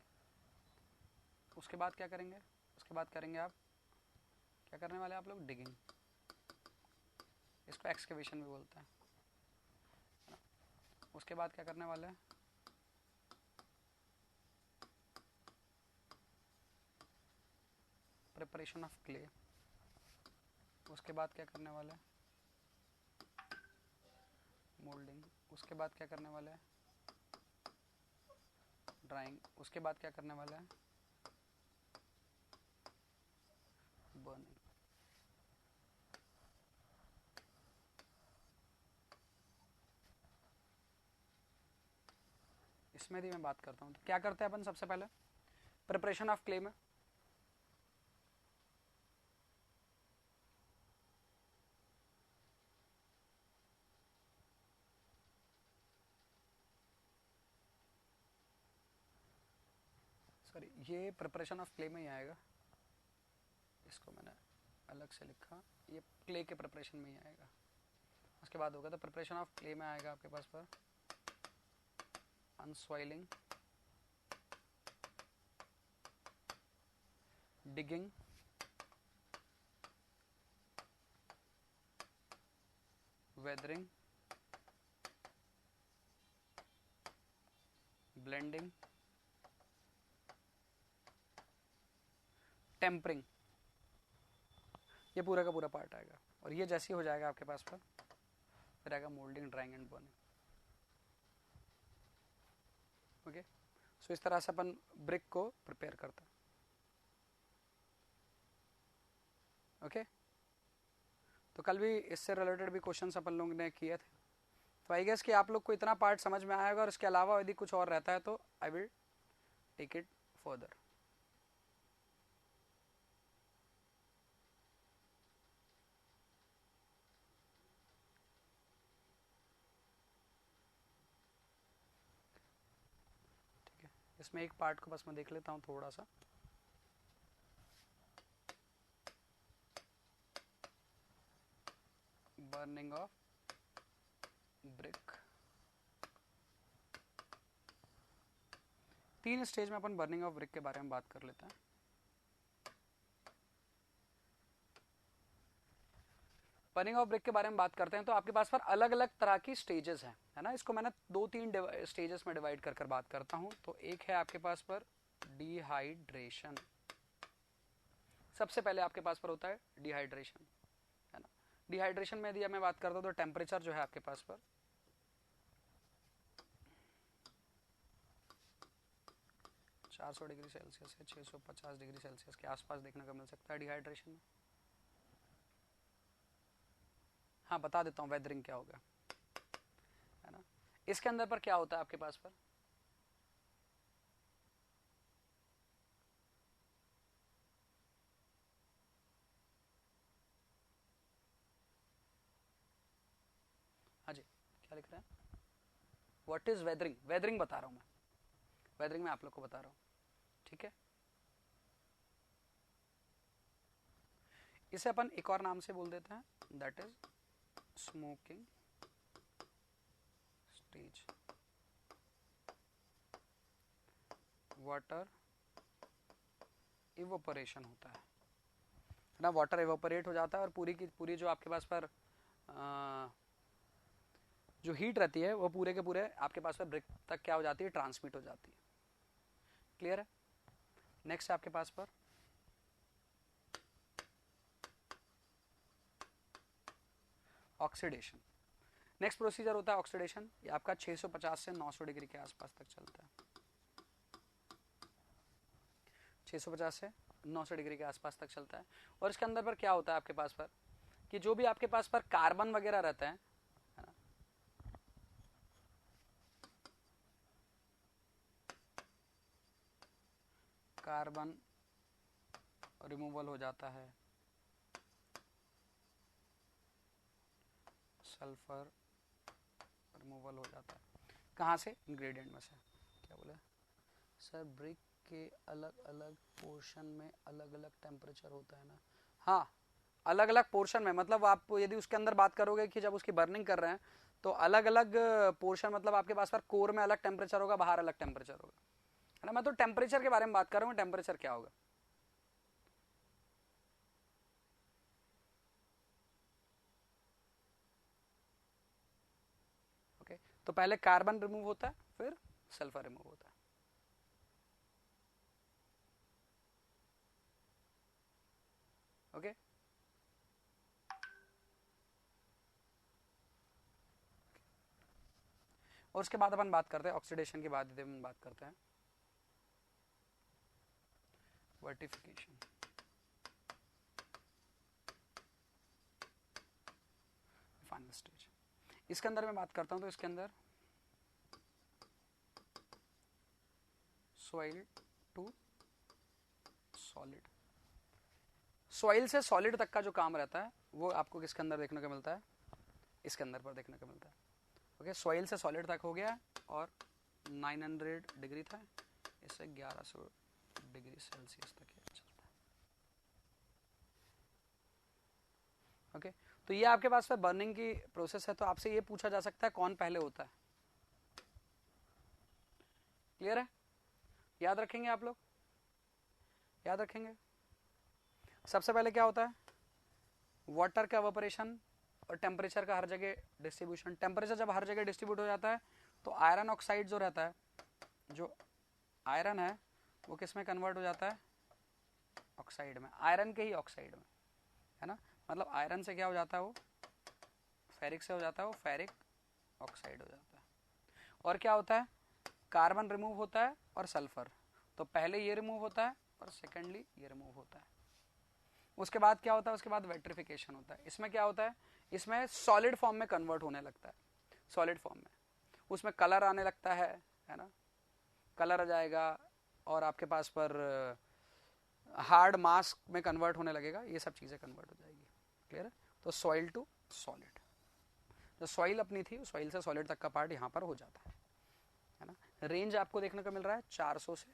उसके बाद क्या करेंगे? उसके बाद करेंगे आप क्या करने वाले आप लोग? डिगिंग. इसको एक्सकेवेशन भी बोलते हैं. उसके बाद क्या करने वाले हैं? Preparation of clay. उसके बाद क्या करने वाले हैं? मोल्डिंग. उसके बाद क्या करने वाले हैं? ड्राइंग. उसके बाद क्या करने वाले हैं? बर्निंग. इसमें भी मैं बात करता हूँ. तो क्या करते हैं अपन सबसे पहले प्रिपरेशन ऑफ क्ले में? सॉरी, ये प्रिपरेशन ऑफ क्ले में ही आएगा. इसको मैंने अलग से लिखा. ये क्ले के प्रिपरेशन में ही आएगा. उसके बाद होगा तो प्रिपरेशन ऑफ क्ले में आएगा आपके पास पर अनसॉइलिंग, डिगिंग, वेदरिंग, ब्लेंडिंग, टेम्परिंग. ये पूरा का पूरा पार्ट आएगा. और ये जैसे ही हो जाएगा आपके पास पर फिर आएगा moulding, drying and burning. Okay. So इस तरह से अपन ब्रिक को प्रिपेयर करते हैं. ओके. तो कल भी इससे रिलेटेड भी क्वेश्चन अपन लोगों ने किए थे. तो आई गेस कि आप लोग को इतना पार्ट समझ में आएगा. और इसके अलावा यदि कुछ और रहता है तो I will take it further. ठीक है. इसमें एक पार्ट को बस मैं देख लेता हूँ थोड़ा सा. Burning of brick. 3 स्टेज में अपन बर्निंग ऑफ ब्रिक के बारे में बात कर लेते हैं. बर्निंग ऑफ ब्रिक के बारे में बात करते हैं तो आपके पास पर अलग अलग तरह की स्टेजेस हैं, है ना। इसको मैंने 2-3 स्टेजेस में डिवाइड कर कर बात करता हूं। तो एक है आपके पास पर डिहाइड्रेशन। सबसे पहले आपके पास पर होता है डिहाइड्रेशन, है ना। डिहाइड्रेशन में यदि मैं बात करता हूं तो टेम्परेचर जो है आपके पास पर 400 डिग्री सेल्सियस से 650 डिग्री सेल्सियस के आसपास देखने को मिल सकता है डिहाइड्रेशन में। हाँ, बता देता हूँ वेदरिंग क्या होगा, है ना। इसके अंदर पर क्या होता है आपके पास पर, हाँ जी क्या लिख रहे हैं, व्हाट इज वेदरिंग। वेदरिंग बता रहा हूँ मैं, वेदरिंग में आप लोग को बता रहा हूँ, ठीक है। इसे अपन एक और नाम से बोल देते हैं, that is smoking stage. Water evaporation होता है ना, वाटर इवोपरेट हो जाता है और पूरी की पूरी जो आपके पास पर जो हीट रहती है वो पूरे के पूरे आपके पास पर ब्रिक तक क्या हो जाती है, ट्रांसमिट हो जाती है। क्लियर है। नेक्स्ट आपके पास पर ऑक्सीडेशन। नेक्स्ट प्रोसीजर होता है ऑक्सीडेशन। ये आपका 650 से 900 डिग्री के आसपास तक चलता है। 650 से 900 डिग्री के आसपास तक चलता है। और इसके अंदर पर क्या होता है आपके पास पर कि जो भी आपके पास पर कार्बन वगैरह रहता है ना, कार्बन रिमूवल हो जाता है, सल्फर रिमूवल हो जाता है। कहाँ से, इंग्रेडिएंट में से। क्या बोले सर, ब्रिक के अलग अलग पोर्शन में अलग अलग टेम्परेचर होता है ना। हाँ, अलग अलग पोर्शन में मतलब आप यदि उसके अंदर बात करोगे कि जब उसकी बर्निंग कर रहे हैं तो अलग अलग पोर्शन, मतलब आपके पास पर कोर में अलग टेम्परेचर होगा, बाहर अलग टेम्परेचर होगा, है ना। मैं तो टेम्परेचर के बारे में बात कर रहा हूँ, टेम्परेचर क्या होगा। ओके, तो पहले कार्बन रिमूव होता है, फिर सल्फर रिमूव होता है। ओके, और उसके बाद अपन बात करते हैं ऑक्सीडेशन के बाद अपन बात करते हैं वर्टिफिकेशन। Final stage. इसके अंदर मैं बात करता हूं तो इसके अंदर सॉइल टू सॉलिड, सॉइल से सॉलिड तक का जो काम रहता है वो आपको किसके अंदर देखने को मिलता है, इसके अंदर पर देखने को मिलता है। ओके, सॉइल से सॉलिड तक हो गया और 900 डिग्री था, इससे 1100 डिग्री सेल्सियस तक चलता है। ओके, तो ये आपके पास में बर्निंग की प्रोसेस है। तो आपसे ये पूछा जा सकता है कौन पहले होता है। क्लियर है, याद रखेंगे आप लोग, याद रखेंगे। सबसे पहले क्या होता है, वाटर का एवापोरेशन और टेम्परेचर का हर जगह डिस्ट्रीब्यूशन। टेम्परेचर जब हर जगह डिस्ट्रीब्यूट हो जाता है तो आयरन ऑक्साइड जो रहता है, जो आयरन है वो किस में कन्वर्ट हो जाता है, ऑक्साइड में, आयरन के ही ऑक्साइड में, है ना। मतलब आयरन से क्या हो जाता है, वो फेरिक से हो जाता है, वो फेरिक ऑक्साइड हो जाता है। और क्या होता है, कार्बन रिमूव होता है और सल्फर, तो पहले ये रिमूव होता है और सेकेंडली ये रिमूव होता है। उसके बाद क्या होता है, उसके बाद वेट्रिफिकेशन होता है। इसमें क्या होता है, इसमें सॉलिड फॉर्म में कन्वर्ट होने लगता है, सॉलिड फॉर्म में उसमें कलर आने लगता है ना, कलर आ जाएगा और आपके पास पर हार्ड मास में कन्वर्ट होने लगेगा, ये सब चीजें कन्वर्ट हो जाएगी। क्लियर है। तो सॉइल टू सॉलिड, जो सॉइल अपनी थी सॉइल से सॉलिड तक का पार्ट यहाँ पर हो जाता है ना। रेंज आपको देखने को मिल रहा है 400 से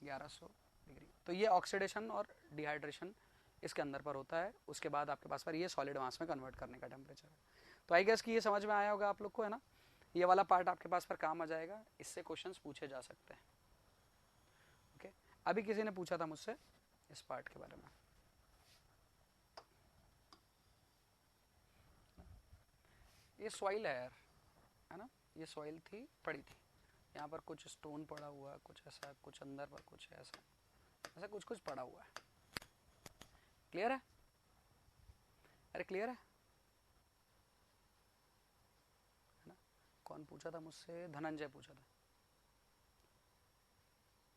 1100 डिग्री। तो ये ऑक्सीडेशन और डिहाइड्रेशन इसके अंदर पर होता है। उसके बाद आपके पास पर ये सॉलिड मास में कन्वर्ट करने का टेम्परेचर है। तो आई गेस कि ये समझ में आया होगा आप लोग को, है ना। ये वाला पार्ट आपके पास पर काम आ जाएगा, इससे क्वेश्चंस पूछे जा सकते हैं। ओके, अभी किसी ने पूछा था मुझसे इस पार्ट के बारे में। ये सॉइल है यार, है ना, ये सॉइल थी, पड़ी थी, यहाँ पर कुछ स्टोन पड़ा हुआ है, कुछ ऐसा, कुछ अंदर पर कुछ ऐसा, ऐसा कुछ कुछ पड़ा हुआ है। क्लियर है? अरे क्लियर है ना? कौन पूछा था मुझसे? धनंजय पूछा था।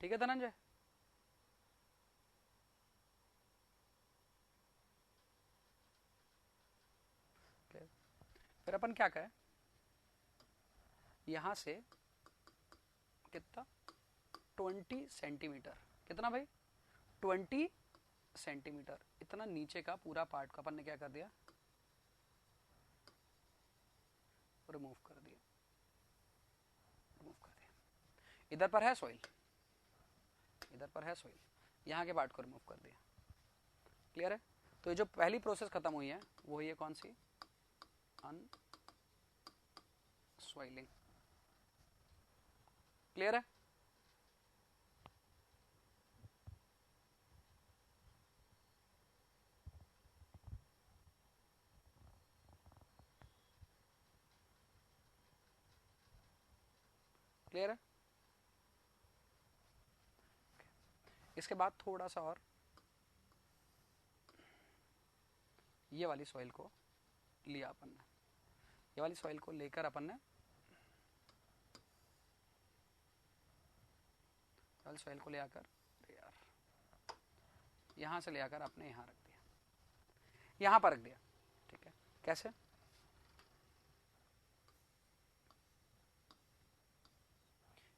ठीक है धनंजय? फिर अपन क्या करें, यहां से कितना 20 सेंटीमीटर, कितना भाई 20 सेंटीमीटर, इतना नीचे का पूरा पार्ट का अपन ने क्या कर दिया, रिमूव कर दिया, रिमूव कर दिया। इधर पर है सॉइल, इधर पर है सॉइल, यहाँ के पार्ट को रिमूव कर दिया। क्लियर है? तो ये जो पहली प्रोसेस खत्म हुई है वो हुई है कौन सी, अनस्वाइलिंग। क्लियर है? क्लियर है? इसके बाद थोड़ा सा और ये वाली सॉइल को लिया अपन ने, ये वाली सॉइल को लेकर अपन ने वाली सॉइल को ले आकर यार यहां से ले आकर आपने यहां रख दिया, यहां पर रख दिया। ठीक है, कैसे?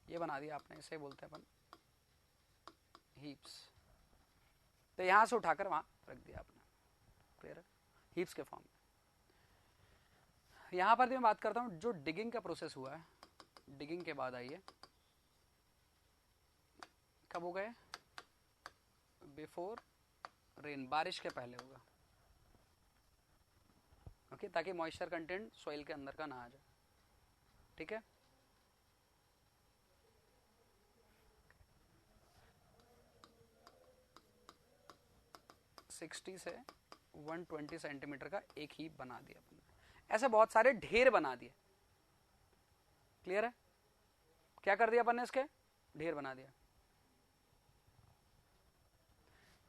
ये बना दिया आपने, इसे बोलते हैं अपन हीप्स। तो यहां से उठाकर वहां रख दिया आपने। क्लियर है? हीप्स के फॉर्म में। यहां पर भी मैं बात करता हूं जो डिगिंग का प्रोसेस हुआ है, डिगिंग के बाद आइए, कब हो गए, बिफोर रेन, बारिश के पहले होगा। ओके, ताकि मॉइस्चर कंटेंट सॉइल के अंदर का ना आ जाए। ठीक है, सिक्सटी से 120 सेंटीमीटर का एक ही बना दिया अपन, ऐसे बहुत सारे ढेर बना दिए। क्लियर है? क्या कर दिया अपन ने, इसके ढेर बना दिया।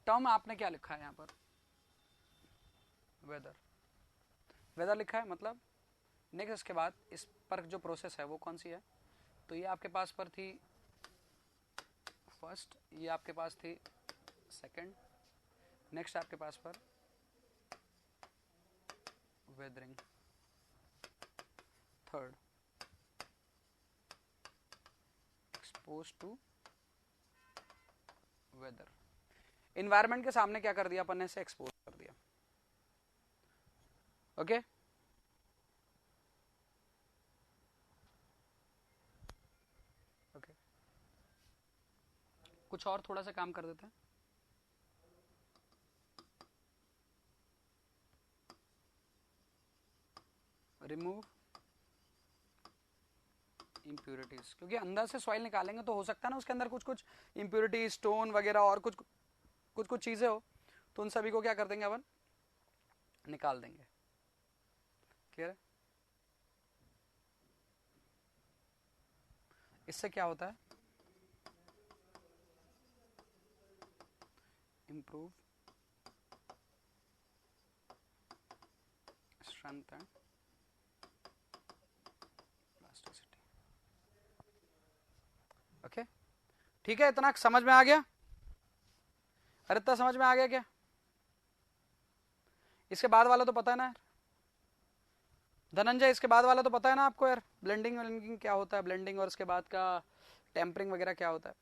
टर्म आपने क्या लिखा है यहां पर, वेदर, वेदर लिखा है, मतलब नेक्स्ट इसके बाद इस पर जो प्रोसेस है वो कौन सी है, तो ये आपके पास पर थी फर्स्ट, ये आपके पास थी सेकंड, नेक्स्ट आपके पास पर weathering, third expose to weather. Environment के सामने क्या कर दिया अपन ने, से एक्सपोज कर दिया। ओके, ओके, कुछ और थोड़ा सा काम कर देते हैं। रिमूव इम्प्योरिटीज, क्योंकि अंदर से सॉइल निकालेंगे तो हो सकता है ना उसके अंदर कुछ कुछ इम्प्योरिटी, स्टोन वगैरह और कुछ कुछ चीजें हो, तो उन सभी को क्या कर देंगे अपन, निकाल देंगे। क्लियर है? इससे क्या होता है, improve strength and plasticity। Okay, ठीक है, इतना समझ में आ गया? अरे इतना समझ में आ गया क्या? इसके बाद वाला तो पता है ना यार धनंजय, इसके बाद वाला तो पता है ना आपको यार, ब्लेंडिंग व्लेंडिंग क्या होता है, ब्लेंडिंग और उसके बाद का टेम्परिंग वगैरह क्या होता है।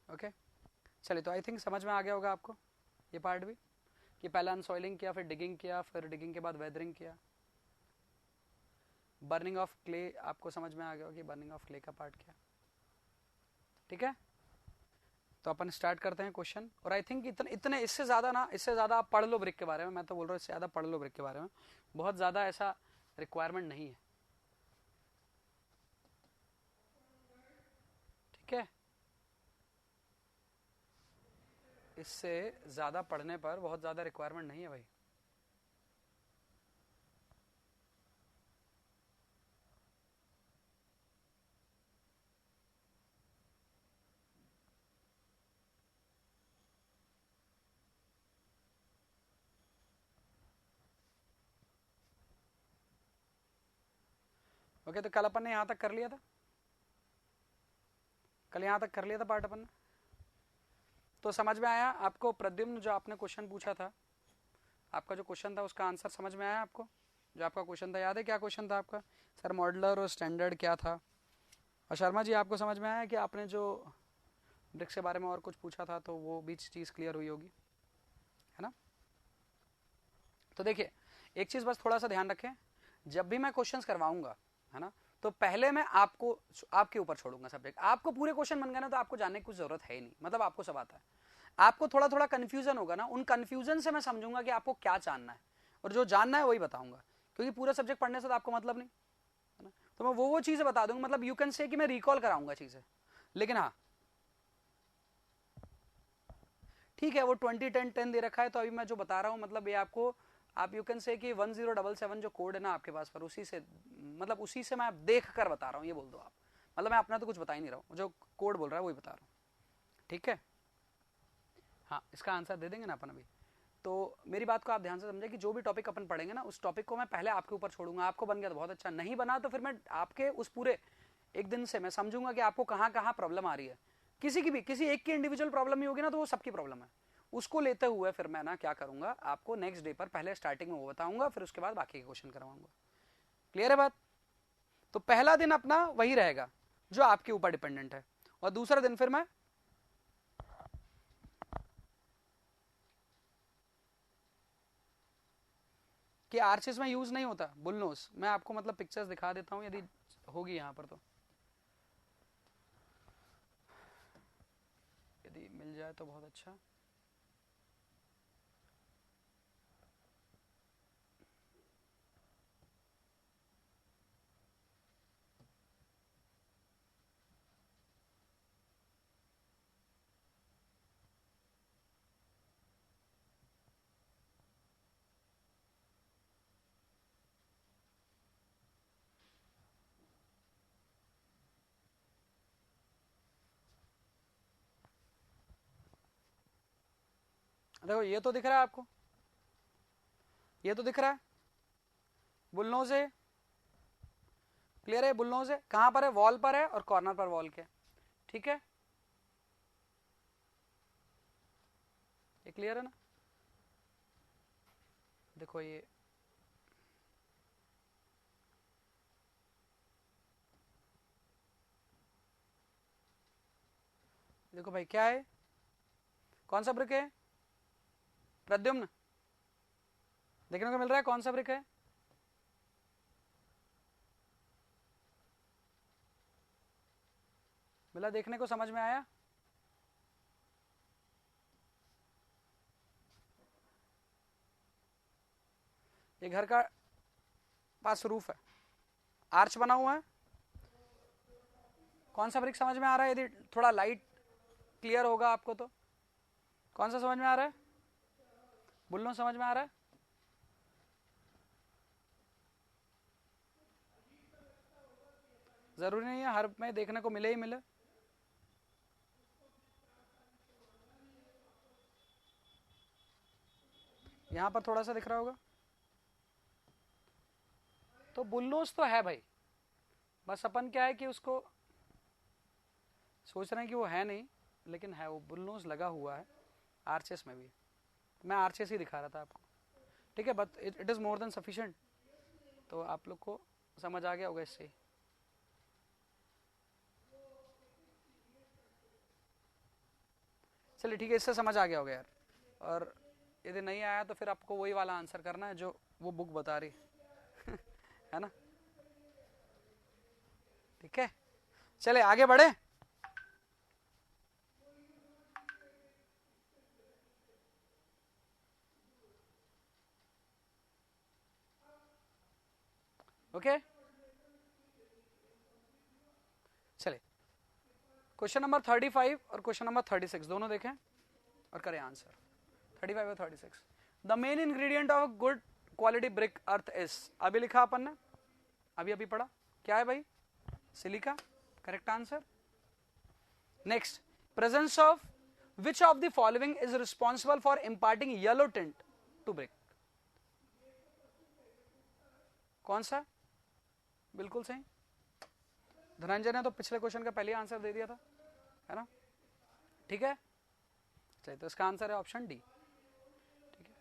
ओके, चलिए, तो आई थिंक समझ में आ गया होगा आपको ये पार्ट भी, कि पहले अनसॉइलिंग किया, फिर डिगिंग किया, फिर डिगिंग के बाद वेदरिंग किया। बर्निंग ऑफ क्ले आपको समझ में आ गया होगा कि बर्निंग ऑफ क्ले का पार्ट क्या। ठीक है, तो अपन स्टार्ट करते हैं क्वेश्चन। और आई थिंक इतने इससे ज्यादा ना, इससे ज्यादा आप पढ़ लो ब्रिक के बारे में, मैं तो बोल रहा हूँ इससे ज्यादा पढ़ लो ब्रिक के बारे में, बहुत ज्यादा ऐसा रिक्वायरमेंट नहीं है। ठीक है, इससे ज्यादा पढ़ने पर बहुत ज्यादा रिक्वायरमेंट नहीं है भाई। ओके, तो कल अपन ने यहां तक कर लिया था, कल यहां तक कर लिया था पार्ट अपन ने। तो समझ में आया आपको प्रद्युम्न, जो आपने क्वेश्चन पूछा था, आपका जो क्वेश्चन था उसका आंसर समझ में आया आपको? जो आपका क्वेश्चन था, याद है क्या क्वेश्चन था आपका? सर मॉडलर और स्टैंडर्ड क्या था? और शर्मा जी आपको समझ में आया कि आपने जो ब्रिक्स के बारे में और कुछ पूछा था तो वो भी चीज क्लियर हुई होगी, है ना? तो देखिए एक चीज बस थोड़ा सा ध्यान रखें, जब भी मैं क्वेश्चंस करवाऊंगा, है ना, तो पहले मैं आपको आपके ऊपर छोड़ूंगा सब्जेक्ट। आपको पूरे क्वेश्चन बन गए ना तो आपको जानने की कुछ जरूरत है ही नहीं, मतलब आपको सब आता है। आपको थोड़ा थोड़ा कंफ्यूजन होगा ना, उन कंफ्यूजन से मैं समझूंगा कि आपको क्या जानना है, और जो जानना है वही बताऊंगा, क्योंकि पूरा सब्जेक्ट पढ़ने से तो आपको मतलब नहीं, है ना? तो मैं वो चीजें बता दूंगा, मतलब यू कैन से कि मैं रिकॉल कराऊंगा चीजें। लेकिन हाँ ठीक है, वो 20-10-10 दे रखा है, तो अभी मैं जो बता रहा हूँ मतलब ये आपको, आप यू कैन से कि 1077 जो कोड है ना आपके पास पर, उसी से मतलब उसी से मैं देख कर बता रहा हूँ, ये बोल दो आप। मतलब मैं अपना तो कुछ बता ही नहीं रहा हूँ, जो कोड बोल रहा है वही बता रहा हूँ, ठीक है? हाँ, इसका आंसर दे देंगे ना अपन अभी। तो मेरी बात को आप ध्यान से समझे कि जो भी टॉपिक अपन पढ़ेंगे ना, उस टॉपिक को मैं पहले आपके ऊपर छोड़ूंगा। आपको बन गया तो बहुत अच्छा, नहीं बना तो फिर मैं आपके उस पूरे एक दिन से मैं समझूंगा कि आपको कहाँ कहाँ प्रॉब्लम आ रही है। किसी की भी, किसी एक की इंडिविजुअल प्रॉब्लम ही होगी ना तो वो सबकी प्रॉब्लम है। उसको लेते हुए फिर मैं ना क्या करूंगा, आपको नेक्स्ट डे पर पहले स्टार्टिंग में वो बताऊंगा, फिर उसके बाद बाकी के क्वेश्चन करवाऊंगा। क्लियर है बात? तो पहला दिन अपना वही रहेगा जो आपके ऊपर डिपेंडेंट है, और दूसरा दिन फिर मैं कि आर्चेस में यूज नहीं होता बुलनोस, मैं आपको मतलब पिक्चर्स दिखा देता हूं यदि होगी यहां पर, तो यदि मिल जाए तो बहुत अच्छा। देखो ये तो दिख रहा है आपको, ये तो दिख रहा है बुलनोज है। क्लियर है? बुलनोज है कहां पर है? वॉल पर है और कॉर्नर पर वॉल के, ठीक है? ये क्लियर है ना? देखो ये देखो भाई क्या है, कौन सा ब्रिक है प्रद्युम्न? देखने को मिल रहा है कौन सा ब्रिक है? मिला? देखने को समझ में आया? ये घर का पास रूफ है, आर्च बना हुआ है। कौन सा ब्रिक समझ में आ रहा है? यदि थोड़ा लाइट क्लियर होगा आपको तो कौन सा समझ में आ रहा है? बुल्लो समझ में आ रहा है? जरूरी नहीं है हर में देखने को मिले ही मिले। यहां पर थोड़ा सा दिख रहा होगा, तो बुल्लोस तो है भाई, बस अपन क्या है कि उसको सोच रहे हैं कि वो है नहीं, लेकिन है, वो बुल्लोस लगा हुआ है आर्चेस में भी। मैं आर्चेस ही दिखा रहा था आपको, ठीक है? But it is more than sufficient, तो आप लोग को समझ आ गया होगा इससे। चलिए ठीक है, इससे समझ आ गया होगा यार। और यदि नहीं आया तो फिर आपको वही वाला आंसर करना है जो वो बुक बता रही है ना? ठीक है, चले आगे बढ़े। ओके, चले क्वेश्चन नंबर 35 और क्वेश्चन नंबर 36 दोनों देखें और करें आंसर। 35 और 36। The main ingredient of good quality brick earth is, अभी लिखा अपन ने, अभी अभी पढ़ा, क्या है भाई? Silica. Correct answer. Next, presence of which of the following is responsible for imparting yellow tint to brick? कौन सा? बिल्कुल सही। धनंजय ने तो पिछले क्वेश्चन का पहले आंसर दे दिया था, है ना? ठीक है, चलिए तो इसका आंसर है ऑप्शन डी। ठीक है,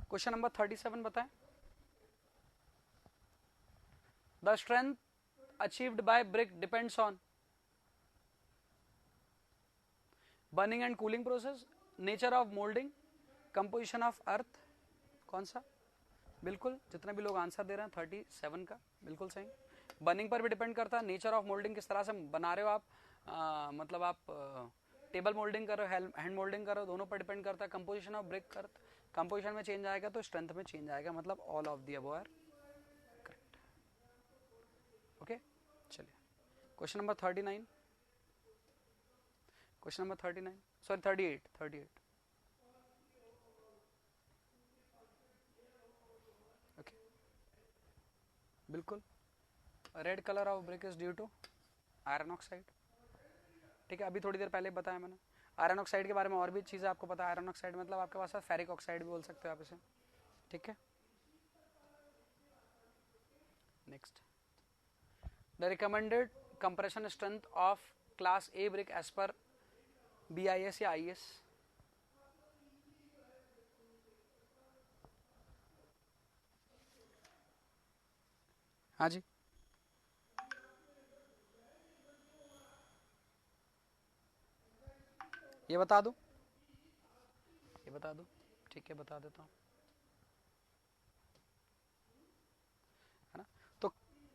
क्वेश्चन नंबर 37 बताएं। The strength achieved by brick depends on burning and cooling process, nature of moulding, composition of earth. कौन सा? बिल्कुल, जितने भी लोग आंसर दे रहे हैं 37 का बिल्कुल सही। बर्निंग पर भी डिपेंड करता है, नेचर ऑफ मोल्डिंग, किस तरह से बना रहे हो आप, मतलब आप टेबल मोल्डिंग कर रहे हो, हैंड मोल्डिंग कर रहे हो, दोनों पर डिपेंड करता है। Composition of brick earth, composition में चेंज आएगा तो स्ट्रेंथ में चेंज आएगा, मतलब all of the above are correct. Okay, चलिए question number 39, question number 39 sorry 38। Okay, बिल्कुल, red colour of brick is due to iron oxide. ठीक है, अभी थोड़ी देर पहले बताया मैंने। आयरन ऑक्साइड के बारे में और भी चीजें आपको पता है। आयरन ऑक्साइड मतलब आपके पास फेरिक ऑक्साइड भी बोल सकते हो आप इसे। ठीक है, next, the recommended compression strength of class A brick as per BIS या IS? हाँ जी, ये बता दो, ये बता दो। ठीक है, बता देता हूँ, है ना? तो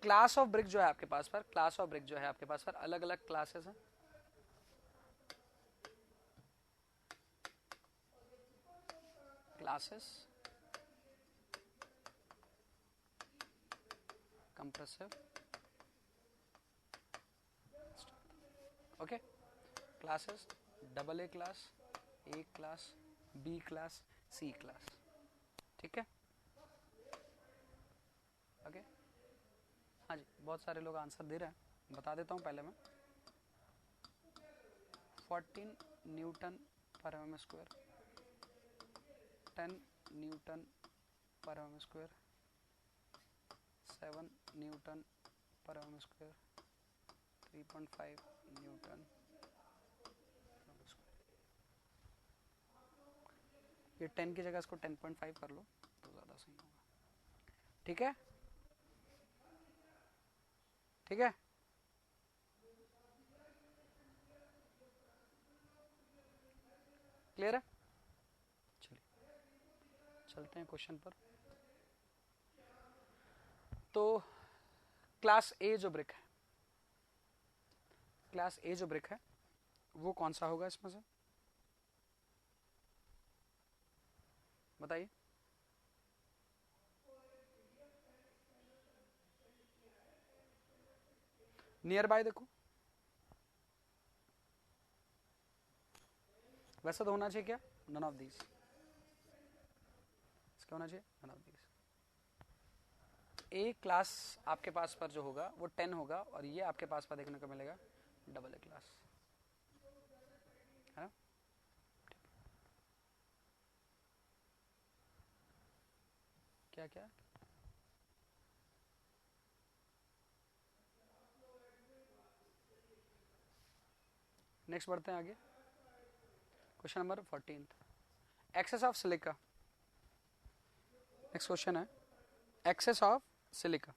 क्लास ऑफ ब्रिक जो है आपके पास पर, क्लास ऑफ ब्रिक जो है आपके पास पर, अलग अलग क्लासेस हैं। Classes, compressive, okay, classes, AA class, A class, B class, C class. ठीक है, ओके। हाँ जी, बहुत सारे लोग आंसर दे रहे हैं, बता देता हूँ पहले मैं। 14 न्यूटन पर mm स्क्वायर, 10 न्यूटन पर mm स्क्वायर, 7 न्यूटन पर mm स्क्वायर, 3.5 न्यूटन। ये 10 की जगह इसको 10.5 कर लो तो ज़्यादा सही होगा। ठीक है, ठीक है, क्लियर है? चलिए चलते हैं क्वेश्चन पर। तो क्लास ए जो ब्रिक है, क्लास ए जो ब्रिक है वो कौन सा होगा इसमें से? बताइए। नियर बाय देखो, वैसा तो होना चाहिए क्या? None of these. इसका होना चाहिए none of these. A class आपके पास पर जो होगा वो 10 होगा, और ये आपके पास पर देखने को मिलेगा AA क्लास, है ना? क्या क्या? नेक्स्ट बढ़ते हैं आगे, question number 14, excess of silica. Next question है एक्सेस ऑफ सिलिका।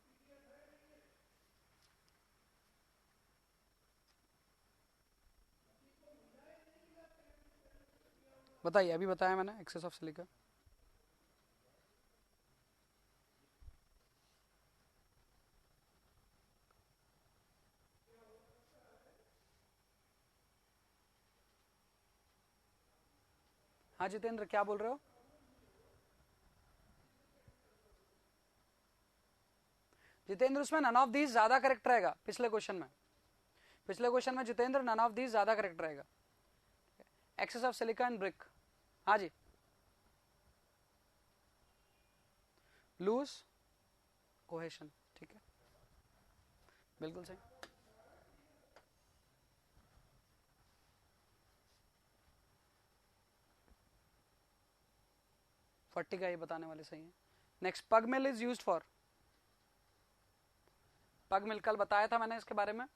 बताइए, अभी बताया मैंने एक्सेस ऑफ सिलिका। हाँ जितेंद्र, क्या बोल रहे हो? जितेंद्र उसमें नन ऑफ दीज ज्यादा करेक्ट रहेगा। पिछले क्वेश्चन में जितेंद्र नन ऑफ दीज ज्यादा करेक्ट रहेगा। Excess of silica and brick, हाँ जी, लूज कोहेशन, ठीक है, बिल्कुल सही। फट्टी का ये बताने वाले सही है। नेक्स्ट, पग मिल इज यूज्ड फॉर, पग मिल कल बताया था मैंने इसके बारे में।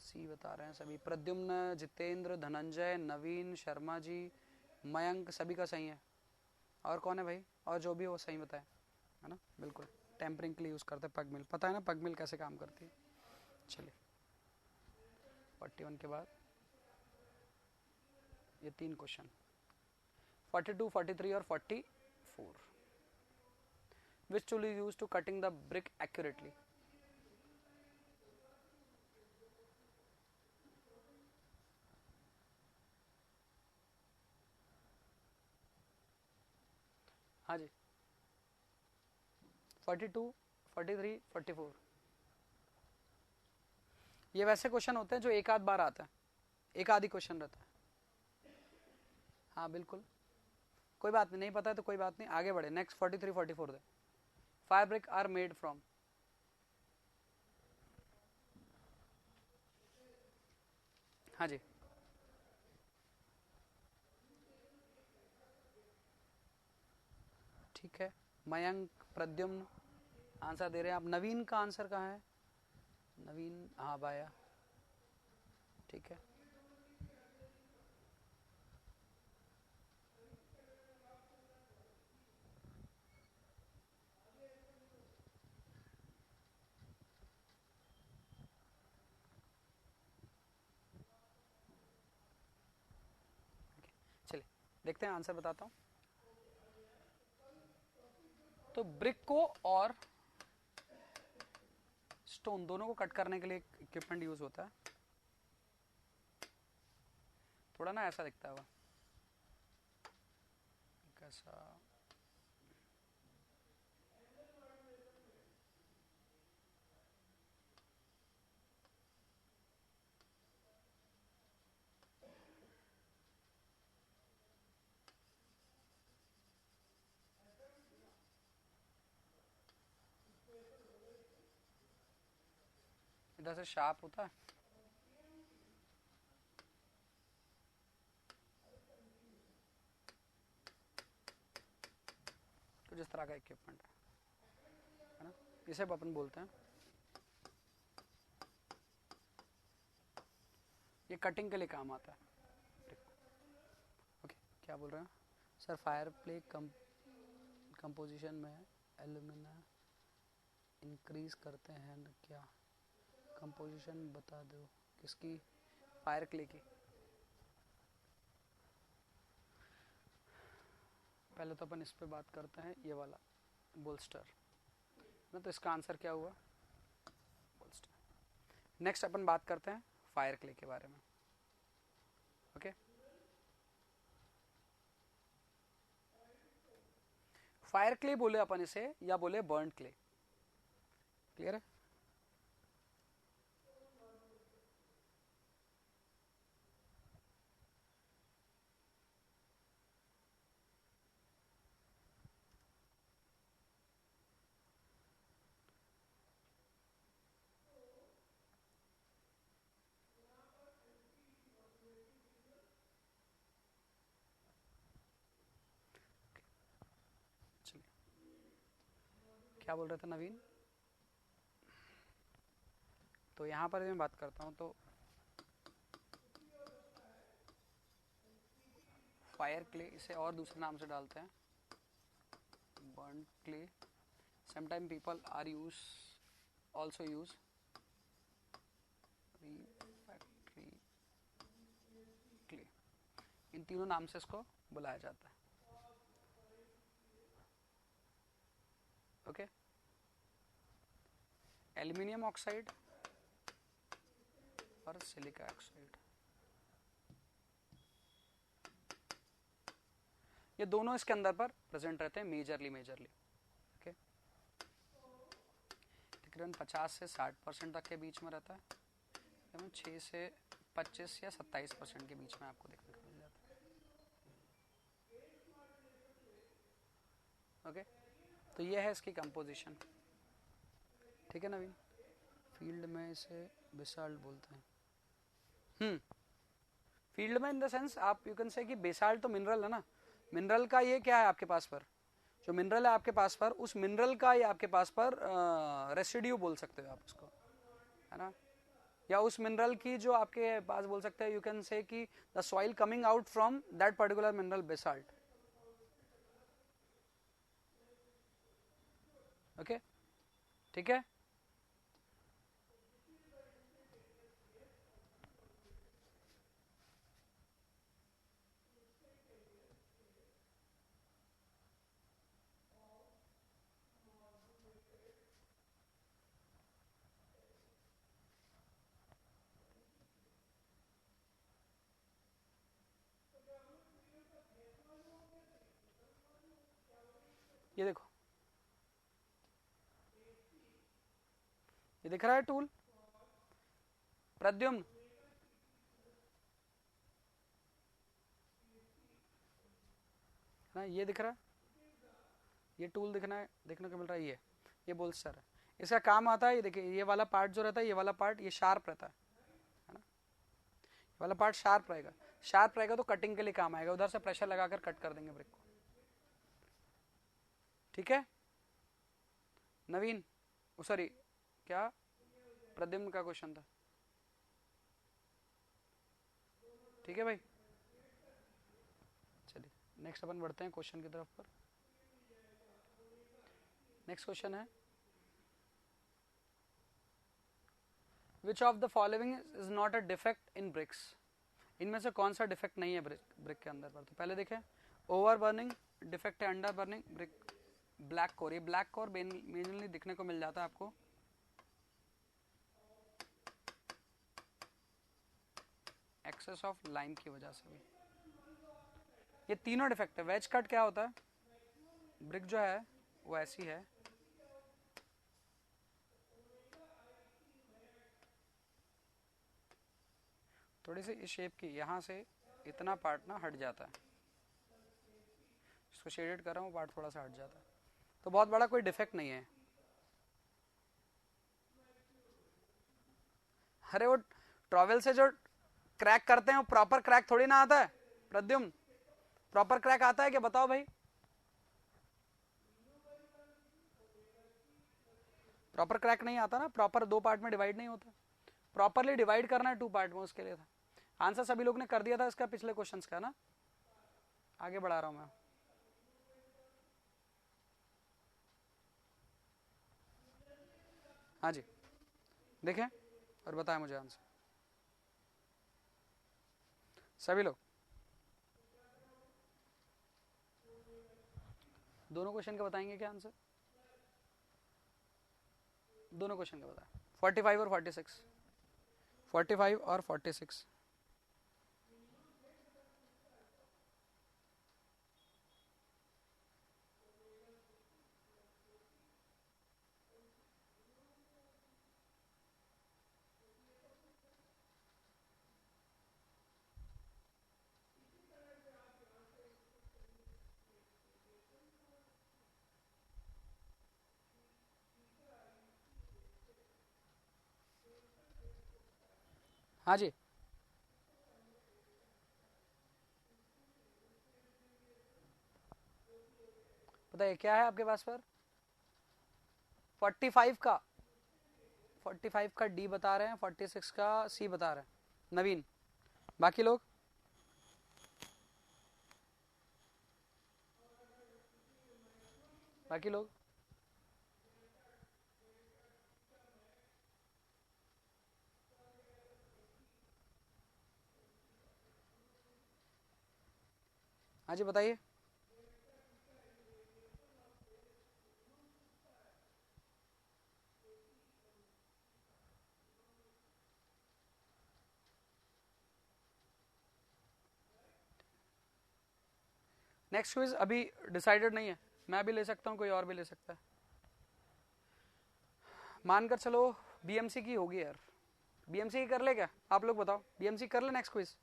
सी बता रहे हैं सभी, प्रद्युम्न, जितेंद्र, धनंजय, नवीन, शर्मा जी, मयंक, सभी का सही है। और कौन है भाई, और जो भी हो सही बताए, है ना, बिल्कुल। टेम्परिंग के लिए यूज करते हैं पग मिल, पता है ना पग मिल कैसे काम करती है। चलिए 41 के बाद ये 3 क्वेश्चन, 42, 43 और 44। Which tool is used to cutting the brick accurately? हाँ जी, 42, 43, 44। ये वैसे क्वेश्चन होते हैं जो एक आध बार आता है, एक आधी क्वेश्चन रहता है। हाँ बिल्कुल, कोई बात नहीं पता है तो कोई बात नहीं, आगे बढ़े। नेक्स्ट 43, 44 दे। Fire brick are made from, हाँ जी, ठीक है। मयंक, प्रद्युम्न आंसर दे रहे हैं आप। नवीन का आंसर कहाँ है? नवीन, हाँ बाया, ठीक है। चलिए देखते हैं, आंसर बताता हूँ। तो ब्रिक को और स्टोन दोनों को कट करने के लिए इक्विपमेंट यूज होता है। थोड़ा ना ऐसा दिखता है वो, कैसा, इधर से शार्प होता है। तो जिस तरह का इक्विपमेंट है ना, इसे अपन बोलते हैं, ये कटिंग के लिए काम आता है। ओके, क्या बोल रहे हैं सर? फायर प्ले कंपोजिशन में एल्यूमिना इंक्रीज करते हैं न क्या? कंपोजिशन बता दो किसकी? फायर क्ले की। पहले तो अपन इस पे बात करते हैं, ये वाला बोल्स्टर ना, तो इसका आंसर क्या हुआ? बोल्स्टर। नेक्स्ट अपन बात करते हैं फायर क्ले के बारे में। ओके, फायर क्ले बोले अपन इसे, या बोले बर्न क्ले, क्लियर है? क्या बोल रहे थे नवीन? तो यहां पर मैं बात करता हूं, तो फायर क्ले, इसे और दूसरे नाम से डालते हैं burn clay. Sometime people are use also use refractory clay, इन तीनों नाम से इसको बुलाया जाता है। ओके, एल्यूमिनियम ऑक्साइड और सिलिका ऑक्साइड, ये दोनों इसके अंदर पर प्रेजेंट रहते हैं मेजरली ओके। तकरीबन 50 से 60% तक के बीच में रहता है, 6 से 25 या 27% के बीच में आपको देखने को मिल जाता है। ओके, तो ये है इसकी कंपोजिशन। ठीक है नवीन, फील्ड में इसे बेसाल्ट बोलते हैं। फील्ड में इन द सेंस आप यू कैन से कि बेसाल्ट तो मिनरल है ना, मिनरल का ये क्या है आपके पास पर, जो मिनरल है आपके पास पर, उस मिनरल का ये आपके पास पर रेसिड्यू बोल सकते हो आप उसको, है ना, या उस मिनरल की जो आपके पास बोल सकते हैं, यू कैन से कि the soil coming out from that particular mineral basalt. Okay, ठीक है। ये देखो, ये दिख रहा है टूल प्रद्युम्न, ना ये दिख रहा है, ये टूल दिखना है, देखने को मिल रहा है, ये बोल्स्टर है। इसका काम आता है, ये देखिए, ये वाला पार्ट जो रहता है, ये वाला पार्ट ये शार्प रहता है ना, ये वाला पार्ट शार्प रहेगा, शार्प रहेगा तो कटिंग के लिए काम आएगा, उधर से प्रेशर लगाकर कट कर देंगे ब्रिक को। ठीक है नवीन, सॉरी क्या प्रद्युम्न का क्वेश्चन था। ठीक है भाई, चलिए नेक्स्ट अपन बढ़ते हैं क्वेश्चन की तरफ पर। नेक्स्ट क्वेश्चन है, which of the following is not a defect in bricks, इनमें से कौन सा डिफेक्ट नहीं है ब्रिक के अंदर पर। तो पहले देखें, ओवर बर्निंग डिफेक्ट है, under burning, brick black core, ये ब्लैक कोर मेनली दिखने को मिल जाता है आपको एक्सेस ऑफ लाइम की वजह से भी। ये तीनों डिफेक्ट है। वेज कट क्या होता है, ब्रिक जो है वो ऐसी है, थोड़ी सी इस शेप की, यहां से इतना पार्ट ना हट जाता है, इसको शेडेड कर रहा हूँ, पार्ट थोड़ा सा हट जाता है, तो बहुत बड़ा कोई डिफेक्ट नहीं है। अरे वो ट्रॉवेल से जो क्रैक करते हैं वो प्रॉपर क्रैक थोड़ी ना आता है प्रद्युम्न, प्रॉपर क्रैक आता है क्या, बताओ भाई। प्रॉपर क्रैक नहीं आता ना, प्रॉपर दो पार्ट में डिवाइड नहीं होता, प्रॉपरली डिवाइड करना है टू पार्ट में, उसके लिए था आंसर सभी लोग ने कर दिया था इसका पिछले क्वेश्चंस का ना, आगे बढ़ा रहा हूं मैं। हाँ जी, देखें और बताएं मुझे आंसर सभी लोग, दोनों क्वेश्चन का बताएंगे क्या आंसर, दोनों क्वेश्चन का बताएं, 45 और 46, 45 और 46। हाँ जी, बताइए क्या है आपके पास पर, 45 का, 45 का डी बता रहे हैं, 46 का सी बता रहे हैं नवीन, बाकी लोग। बाकी लोग हाँ जी बताइए। नेक्स्ट क्विज अभी डिसाइडेड नहीं है, मैं भी ले सकता हूँ, कोई और भी ले सकता है। मानकर चलो बीएमसी की होगी यार, बीएमसी की कर ले क्या, आप लोग बताओ, बीएमसी कर ले next quiz,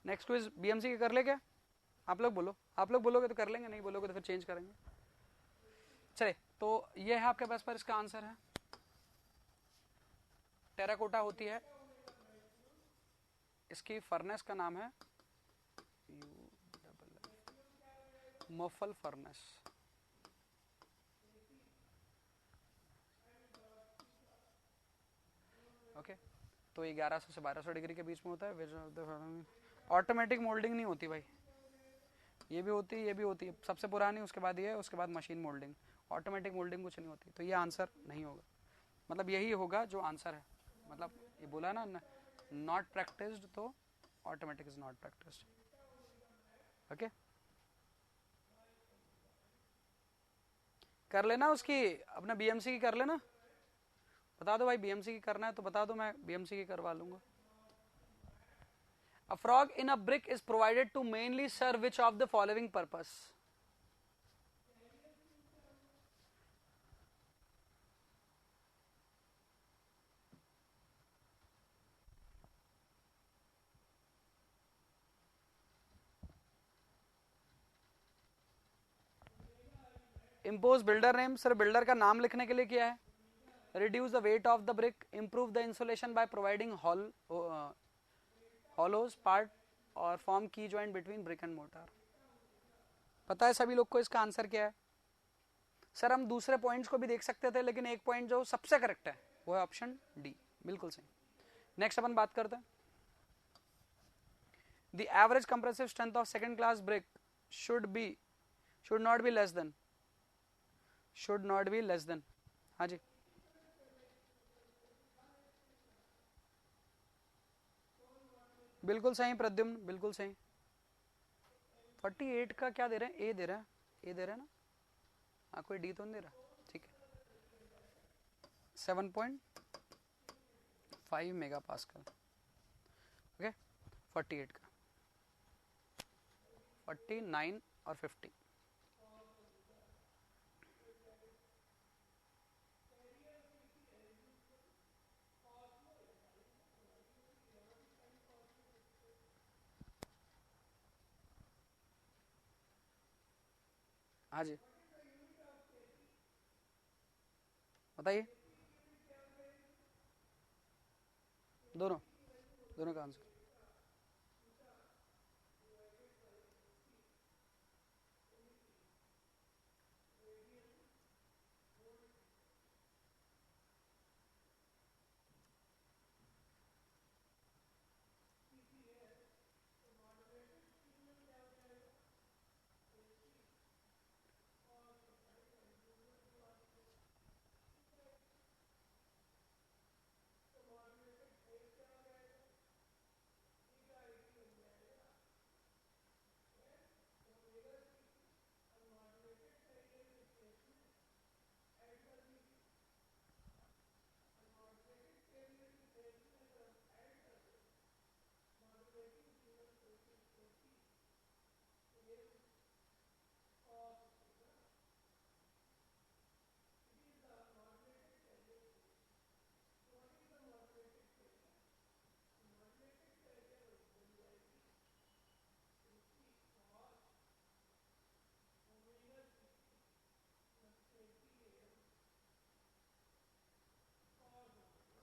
next quiz BMC की कर ले क्या, आप लोग बोलो, आप लोग बोलोगे तो कर लेंगे, नहीं बोलोगे तो फिर चेंज करेंगे। चले, तो ये है आपके पास, पर इसका आंसर है टेराकोटा होती है, इसकी फर्नेस का नाम है मफल फर्नेस। ओके, तो 1100 से 1200 डिग्री के बीच में होता है। ऑटोमेटिक मोल्डिंग नहीं होती भाई, ये भी होती है, ये भी होती है, सबसे पुरानी उसके बाद ये है, उसके बाद मशीन मोल्डिंग, ऑटोमेटिक मोल्डिंग कुछ नहीं होती, तो ये आंसर नहीं होगा, मतलब यही होगा जो आंसर है, मतलब ये बोला ना नॉट प्रैक्टिस्ड, तो automatic is not practised. Okay, कर लेना उसकी, अपना बीएमसी की कर लेना, बता दो भाई बीएमसी की करना है तो बता दो, मैं बीएमसी की करवा लूंगा। A frog in a brick is provided to mainly serve which of the following purpose? Impose builder name, sir builder का नाम लिखने के लिए किया है। Reduce the weight of the brick, improve the insulation by providing hollows part और form key joint between brick and mortar। पता है सभी लोग को इसका आंसर क्या है? सर हम दूसरे पॉइंट्स को भी देख सकते थे, लेकिन एक पॉइंट जो सबसे करेक्ट है वो है ऑप्शन डी, बिल्कुल सही। नेक्स्ट अपन बात करते हैं, the average compressive strength of second class brick should not be less than, हाँ जी, बिल्कुल सही प्रद्युम्न, बिल्कुल सही। 48 का क्या दे रहे हैं, ए दे रहा है, ए दे रहा है ना, हाँ कोई डी तो नहीं दे रहा, ठीक है। 7.5 मेगा पास्कल, ओके। 48 का 49 और 50, हाँ जी बताइए, दोनों दोनों का आंसर।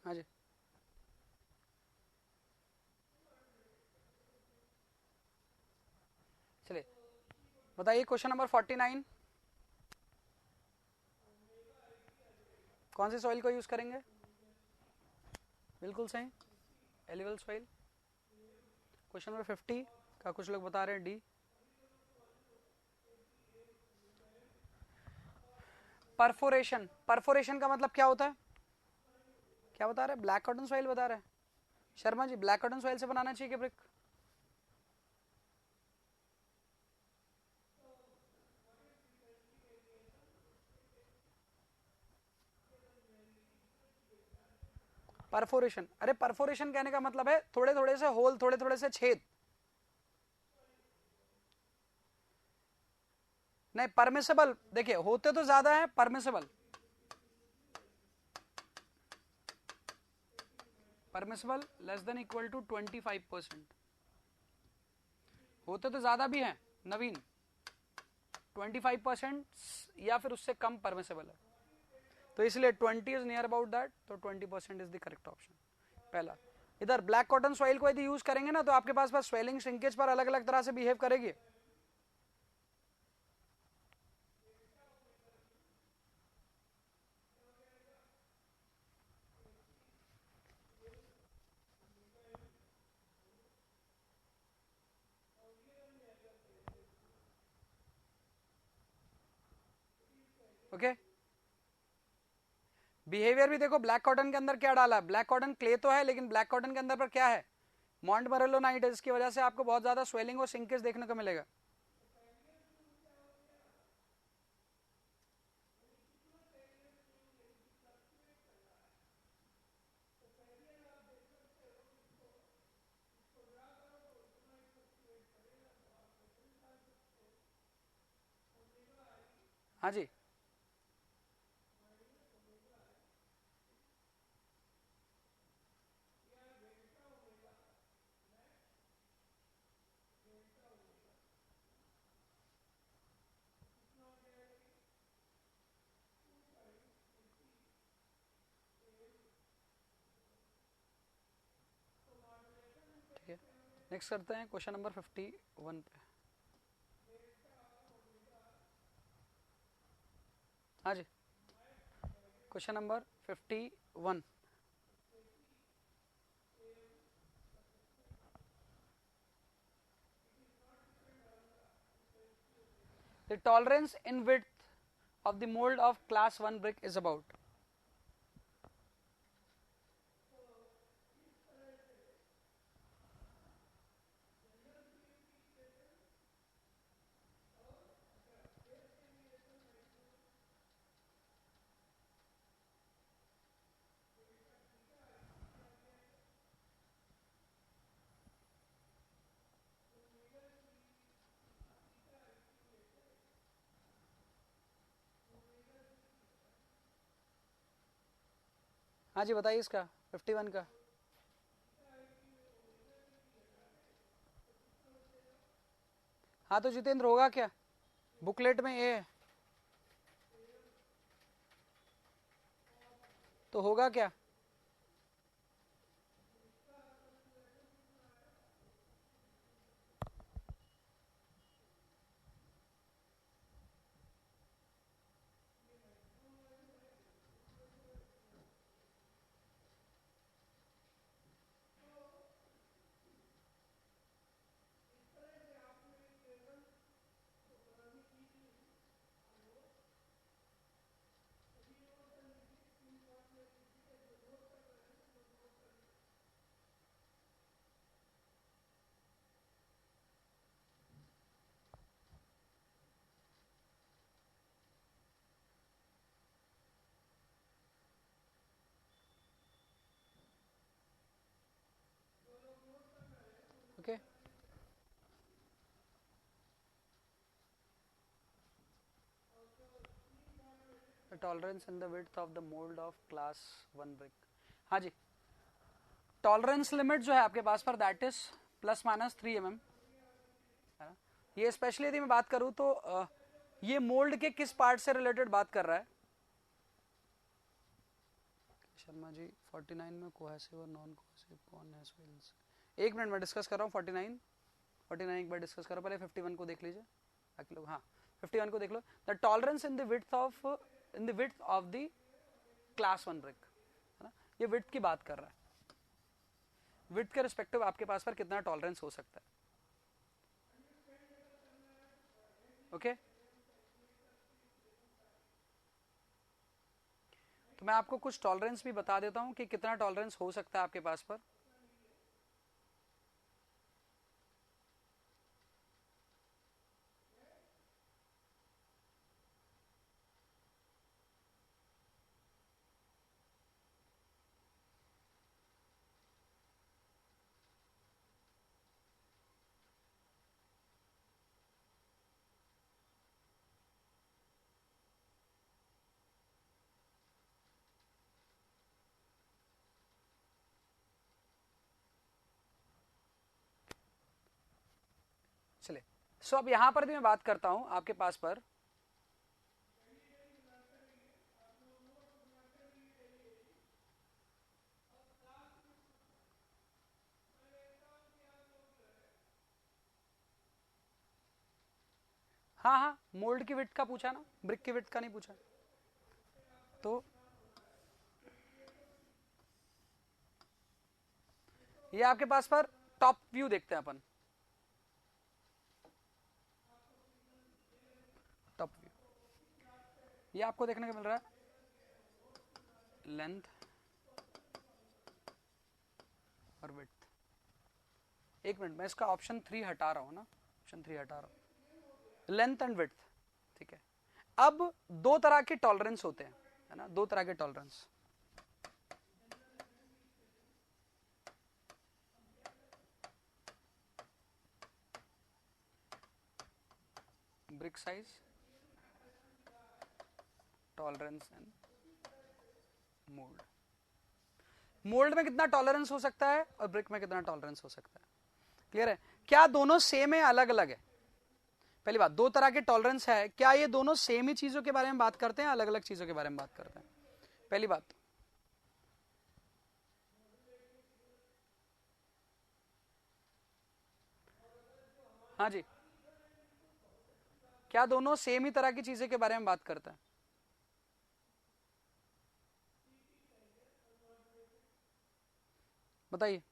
हाँ जी, चलिए बताइए क्वेश्चन नंबर 49, कौन सी सॉइल को यूज करेंगे, बिल्कुल सही, एलिवल सॉइल। क्वेश्चन नंबर 50 का कुछ लोग बता रहे हैं डी, परफोरेशन का मतलब क्या होता है, क्या बता रहे हैं, ब्लैक कॉटन सॉइल बता रहे हैं Sharma ji, black cotton soil से बनाना चाहिए क्या ब्रिक, परफोरेशन, अरे परफोरेशन कहने का मतलब है थोड़े थोड़े से होल, थोड़े थोड़े से छेद, नहीं परमिसेबल, देखिए होते तो ज्यादा है permissible, permissible less than equal to 25%, होते तो ज्यादा भी हैं नवीन, 25% या फिर उससे कम परमिसेबल है, तो इसलिए 20 इज नियर अबाउट दैट, तो 20% इज द करेक्ट ऑप्शन पहला। इधर ब्लैक कॉटन सॉइल को यदि यूज करेंगे ना तो आपके पास स्वेलिंग श्रिंकेज पर अलग अलग तरह से बिहेव करेगी। ओके बिहेवियर भी देखो, ब्लैक कॉटन के अंदर क्या डाला है, ब्लैक कॉटन क्ले तो है लेकिन ब्लैक कॉटन के अंदर पर क्या है, मॉन्टमोरेलोनाइट है, जिसकी वजह से आपको बहुत ज्यादा स्वेलिंग और सिंकेज देखने को मिलेगा। हाँ जी ठीक है, नेक्स्ट करते हैं क्वेश्चन नंबर 51 पे। हाँ जी question number 51, the tolerance in width of the mold of class 1 brick is about। हाँ जी बताइए इसका 51 का। हाँ तो जितेंद्र होगा क्या, बुकलेट में ए है तो होगा क्या, okay okay? The tolerance in the width of the mold of class 1 brick। हाँ जी टॉलरेंस लिमिट जो है आपके पास पर दैट इज ±3 mm, है ना। ये स्पेशली यदि मैं बात करूं तो ये मोल्ड के किस पार्ट से रिलेटेड बात कर रहा है शर्मा जी, 49 में कोहेसिव और नॉन कोहेसिव कौन है सोइल्स, एक मिनट में डिस्कस कर रहा हूँ। 49 एक बार डिस्कस करो, पहले 51 को देख लीजिए बाकी लोग। हाँ 51 को देख लो, the tolerance in the width of the class 1 brick, है ना, ये विड्थ की बात कर रहा है, विड्थ के रिस्पेक्टिव आपके पास पर कितना टॉलरेंस हो सकता है। ओके तो मैं आपको कुछ टॉलरेंस भी बता देता हूं कि कितना टॉलरेंस हो सकता है आपके पास पर। सो अब यहां पर भी मैं बात करता हूं आपके पास पर, हाँ हाँ मोल्ड की विड्थ का पूछा ना, ब्रिक की विड्थ का नहीं पूछा। तो ये आपके पास पर टॉप व्यू देखते हैं अपन, टॉप व्यू ये आपको देखने को मिल रहा है लेंथ और विड्थ। एक मिनट मैं इसका ऑप्शन 3 हटा रहा हूं ना, ऑप्शन 3 हटा रहा हूं, लेंथ एंड विड्थ, ठीक है। अब दो तरह के टॉलरेंस होते हैं, है ना, दो तरह के tolerance, brick size, tolerance and mould. Mould में कितना टॉलरेंस हो सकता है और ब्रिक में कितना टॉलरेंस हो सकता है, क्लियर है? क्या दोनों सेम है, अलग अलग है? पहली बात, दो तरह के टॉलरेंस है, क्या ये दोनों सेम ही चीजों के बारे में बात करते हैं, अलग अलग चीजों के बारे में बात करते हैं? पहली बात, हाँ जी, क्या दोनों सेम ही तरह की चीजें के बारे में बात करते हैं? बताइए।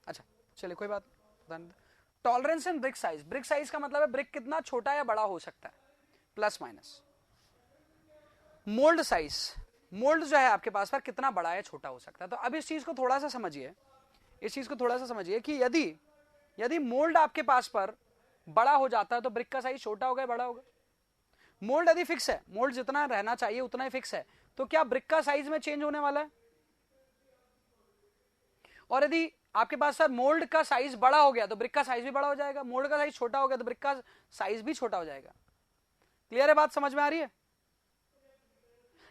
अच्छा चलिए कोई बात नहीं। Tolerance in brick size, brick size का मतलब है ब्रिक कितना छोटा या बड़ा हो सकता है, plus minus. Mould size, mould जो है आपके पास पर कितना बड़ा या छोटा हो सकता है। तो अब इस चीज को थोड़ा सा समझिए, इस चीज को थोड़ा सा समझिए कि यदि यदि मोल्ड आपके पास पर बड़ा हो जाता है तो ब्रिक का साइज छोटा होगा या बड़ा होगा? मोल्ड यदि फिक्स है, मोल्ड जितना रहना चाहिए उतना ही फिक्स है, तो क्या ब्रिक का साइज में चेंज होने वाला है? और यदि आपके पास सर मोल्ड का साइज बड़ा हो गया तो ब्रिक का साइज भी बड़ा हो जाएगा, मोल्ड का साइज छोटा हो गया तो ब्रिक का साइज भी छोटा हो जाएगा। क्लियर है बात, समझ में आ रही है?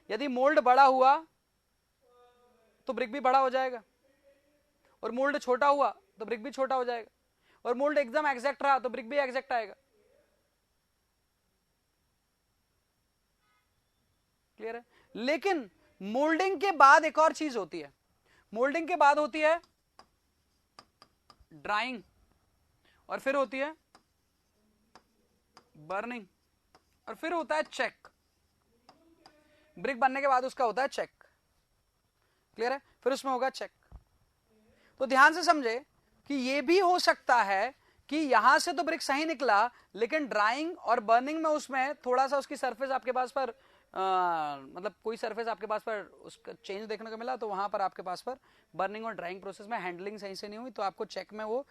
यदि मोल्ड बड़ा हुआ तो ब्रिक भी बड़ा हो जाएगा, और मोल्ड छोटा हुआ तो ब्रिक भी छोटा हो जाएगा, और मोल्ड एकदम एग्जैक्ट रहा तो ब्रिक भी एग्जैक्ट आएगा। क्लियर है? लेकिन मोल्डिंग के बाद एक और चीज होती है, मोल्डिंग के बाद होती है ड्राइंग, और फिर होती है बर्निंग, और फिर होता है चेक। ब्रिक बनने के बाद उसका होता है चेक, क्लियर है? फिर उसमें होगा चेक। तो ध्यान से समझे कि यह भी हो सकता है कि यहां से तो ब्रिक सही निकला, लेकिन ड्राइंग और बर्निंग में उसमें थोड़ा सा उसकी सरफेस आपके पास पर मतलब कोई सरफेस आपके पास पर उसका चेंज देखने को मिला, तो वहां पर आपके पास पर बर्निंग और ड्राइंग प्रोसेस में हैंडलिंग सही से नहीं हुई, तो आपको चेक में वो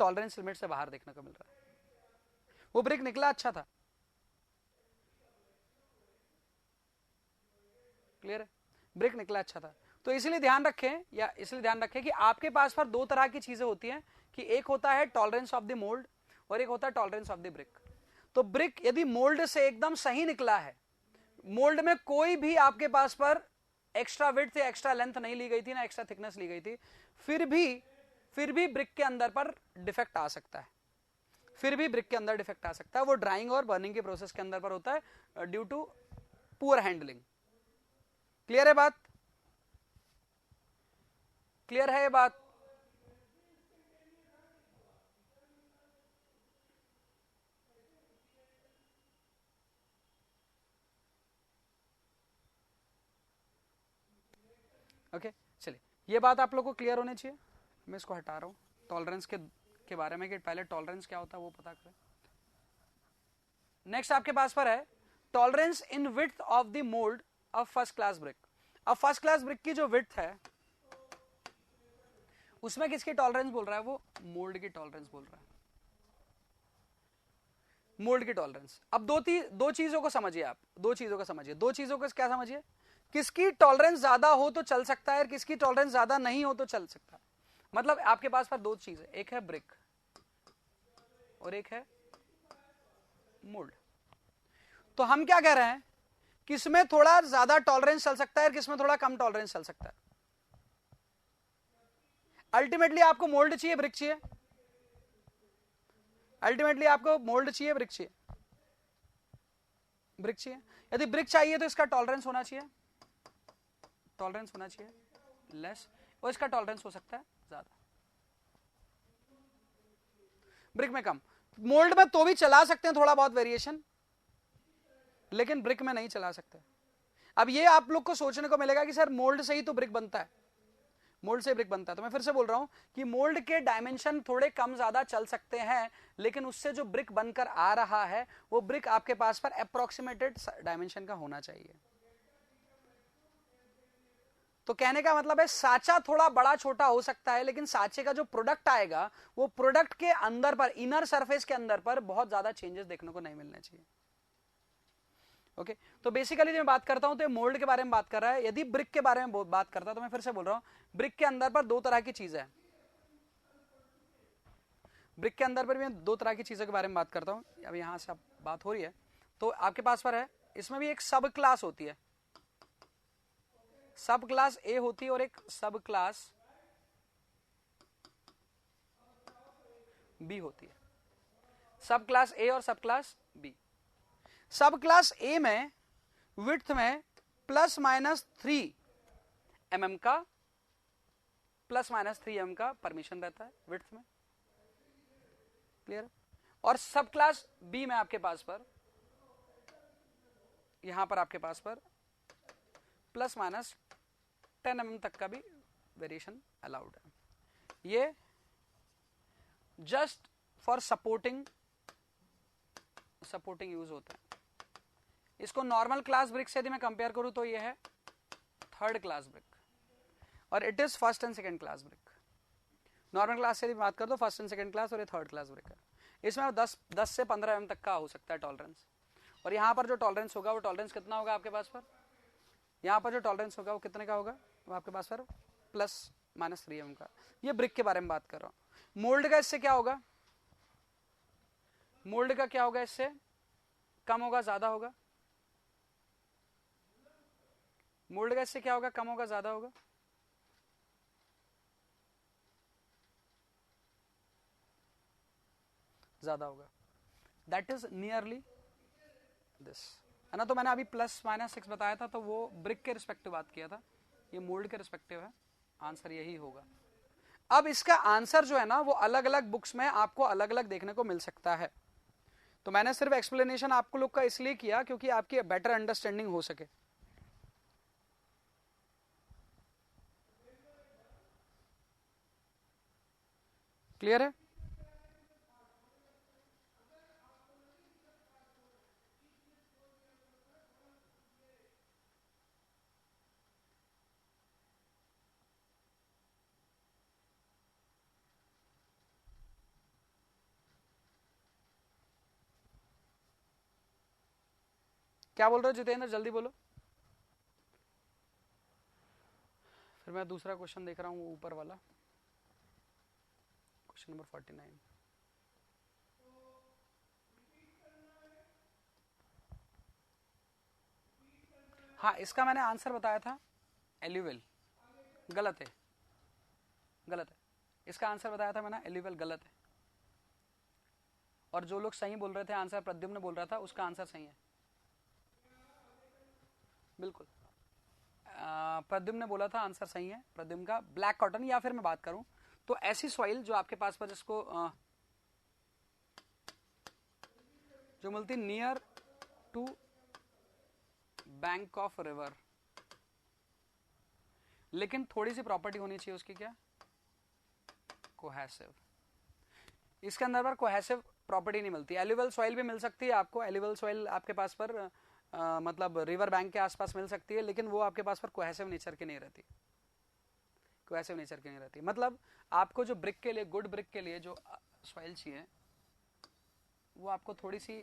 टॉलरेंस लिमिट से बाहर देखने को मिल रहा है। वो ब्रिक निकला अच्छा था, क्लियर है? ब्रिक निकला अच्छा था। तो इसलिए ध्यान रखें, या इसलिए ध्यान रखें कि आपके पास पर दो तरह की चीजें होती हैं, कि एक होता है टॉलरेंस ऑफ द मोल्ड और एक होता है टॉलरेंस ऑफ द ब्रिक। तो ब्रिक यदि मोल्ड से एकदम सही निकला है, मोल्ड में कोई भी आपके पास पर एक्स्ट्रा विड्थ या एक्स्ट्रा लेंथ नहीं ली गई थी, ना एक्स्ट्रा थिकनेस ली गई थी, फिर भी ब्रिक के अंदर पर डिफेक्ट आ सकता है, फिर भी ब्रिक के अंदर डिफेक्ट आ सकता है। वो ड्राइंग और बर्निंग के प्रोसेस के अंदर पर होता है due to poor handling. Clear है बात? क्लियर है ये बात? ओके चलिए, ये बात आप लोग को क्लियर होनी चाहिए। मैं इसको हटा रहा हूं टॉलरेंस के बारे में, कि पहले टॉलरेंस क्या होता है वो पता करें। नेक्स्ट आपके पास पर है tolerance in width of the mould of first class brick. अब फर्स्ट क्लास ब्रिक की जो विड्थ है उसमें किसकी टॉलरेंस बोल रहा है? वो मोल्ड की टॉलरेंस बोल रहा है, मोल्ड की टॉलरेंस। अब दो चीजों को समझिए आप, दो चीजों को समझिए, दो चीजों को क्या समझिए, किसकी टॉलरेंस ज्यादा हो तो चल सकता है और किसकी टॉलरेंस ज्यादा नहीं हो तो चल सकता है। मतलब आपके पास पर दो चीज है, एक है ब्रिक और एक है मोल्ड। तो हम क्या कह रहे हैं, किसमें थोड़ा ज्यादा टॉलरेंस चल सकता है और किसमें थोड़ा कम टॉलरेंस चल सकता है। अल्टीमेटली आपको मोल्ड चाहिए, ब्रिक चाहिए? अल्टीमेटली आपको मोल्ड चाहिए, ब्रिक चाहिए? ब्रिक चाहिए। यदि ब्रिक चाहिए तो इसका टॉलरेंस होना चाहिए, टॉलरेंस होना चाहिए लेस, और इसका टॉलरेंस हो सकता है ज्यादा। ब्रिक में कम। मोल्ड में तो भी चला सकते हैं थोड़ा बहुत वेरिएशन, लेकिन ब्रिक में नहीं चला सकते। अब ये आप लोग को सोचने को मिलेगा कि सर मोल्ड से ही तो ब्रिक बनता है, मोल्ड से ब्रिक बनता है। तो मैं फिर से बोल रहा हूं कि मोल्ड के डायमेंशन थोड़े कम ज्यादा चल सकते हैं, लेकिन उससे जो ब्रिक बनकर आ रहा है वो ब्रिक आपके पास पर अप्रोक्सीमेटेड डायमेंशन का होना चाहिए। तो कहने का मतलब है साचा थोड़ा बड़ा छोटा हो सकता है, लेकिन साचे का जो प्रोडक्ट आएगा वो प्रोडक्ट के अंदर पर, इनर सरफेस के अंदर पर बहुत ज्यादा चेंजेस देखने को नहीं मिलने चाहिए। ओके तो बेसिकली मैं बात करता हूं तो मोल्ड के बारे में बात कर रहा है। यदि ब्रिक के बारे में बात करता तो मैं फिर से बोल रहा हूं, ब्रिक के अंदर पर दो तरह की चीजें हैं। ब्रिक के अंदर पर मैं दो तरह की चीजों के बारे में बात करता हूं। अब यहां से अब बात हो रही है तो आपके पास पर है, इसमें भी एक सब क्लास होती है, सब क्लास ए होती है और एक सब क्लास बी होती है। सब क्लास ए और सब क्लास बी। सब क्लास ए में विड्थ में ±3 mm का, ±3 mm का परमिशन रहता है विड्थ में, क्लियर। और सब क्लास बी में आपके पास पर, यहां पर आपके पास पर ±10 mm तक का भी वेरिएशन अलाउड है। ये जस्ट फॉर सपोर्टिंग यूज होता है। इसको नॉर्मल क्लास ब्रिक से यदि मैं कंपेयर करूं तो ये है थर्ड क्लास ब्रिक, और it is first and second class brick. Normal class से यदि बात कर दो फर्स्ट एंड सेकंड क्लास, और ये थर्ड क्लास ब्रिक है। इसमें 10 से 15 mm तक का हो सकता है टॉलरेंस। और यहां पर जो टॉलरेंस होगा वो टॉलरेंस कितना होगा आपके पास पर, यहां पर जो टॉलरेंस होगा वो कितने का होगा, वो आपके पास पर ±3 mm का। ये ब्रिक के बारे में बात कर रहा हूं। मोल्ड का इससे क्या होगा, मोल्ड का क्या होगा, इससे कम होगा ज्यादा होगा, मोल्ड का इससे क्या होगा, कम होगा ज्यादा होगा, ज्यादा होगा। दैट इज नियरली दिस, है ना। तो मैंने अभी ±6 बताया था, तो वो ब्रिक के रिस्पेक्टिव बात किया था, ये मोल्ड के रिस्पेक्टिव है। आंसर यही होगा। अब इसका आंसर जो है ना वो अलग अलग बुक्स में आपको अलग अलग देखने को मिल सकता है। तो मैंने सिर्फ एक्सप्लेनेशन आपको लोग का इसलिए किया क्योंकि आपकी बेटर अंडरस्टैंडिंग हो सके। क्लियर है? क्या बोल रहे हो जितेंद्र, जल्दी बोलो। फिर मैं दूसरा क्वेश्चन देख रहा हूँ ऊपर वाला, क्वेश्चन नंबर 49। हाँ इसका मैंने आंसर बताया था एल्यूवेल, गलत है, गलत है। इसका आंसर बताया था मैंने एल्यूवेल, गलत है। और जो लोग सही बोल रहे थे आंसर प्रद्युम्न बोल रहा था, उसका आंसर सही है बिल्कुल। प्रद्युम्न ने बोला था आंसर सही है प्रद्युम्न का, ब्लैक कॉटन। या फिर मैं बात करूं तो ऐसी सॉइल जो आपके पास पर जिसको जो मिलती near to bank of river, लेकिन थोड़ी सी प्रॉपर्टी होनी चाहिए उसकी, क्या, कोहेसिव। इसके अंदर पर कोहेसिव प्रॉपर्टी नहीं मिलती। एल्यूवल सॉइल भी मिल सकती है आपको, एल्यूवल सॉइल आपके पास पर मतलब रिवर बैंक के आसपास मिल सकती है, लेकिन वो आपके पास पर कोहेसिव नेचर की नहीं रहती, कोहेसिव नेचर की नहीं रहती। मतलब आपको जो ब्रिक के लिए, गुड ब्रिक के लिए जो सॉइल चाहिए वो आपको थोड़ी सी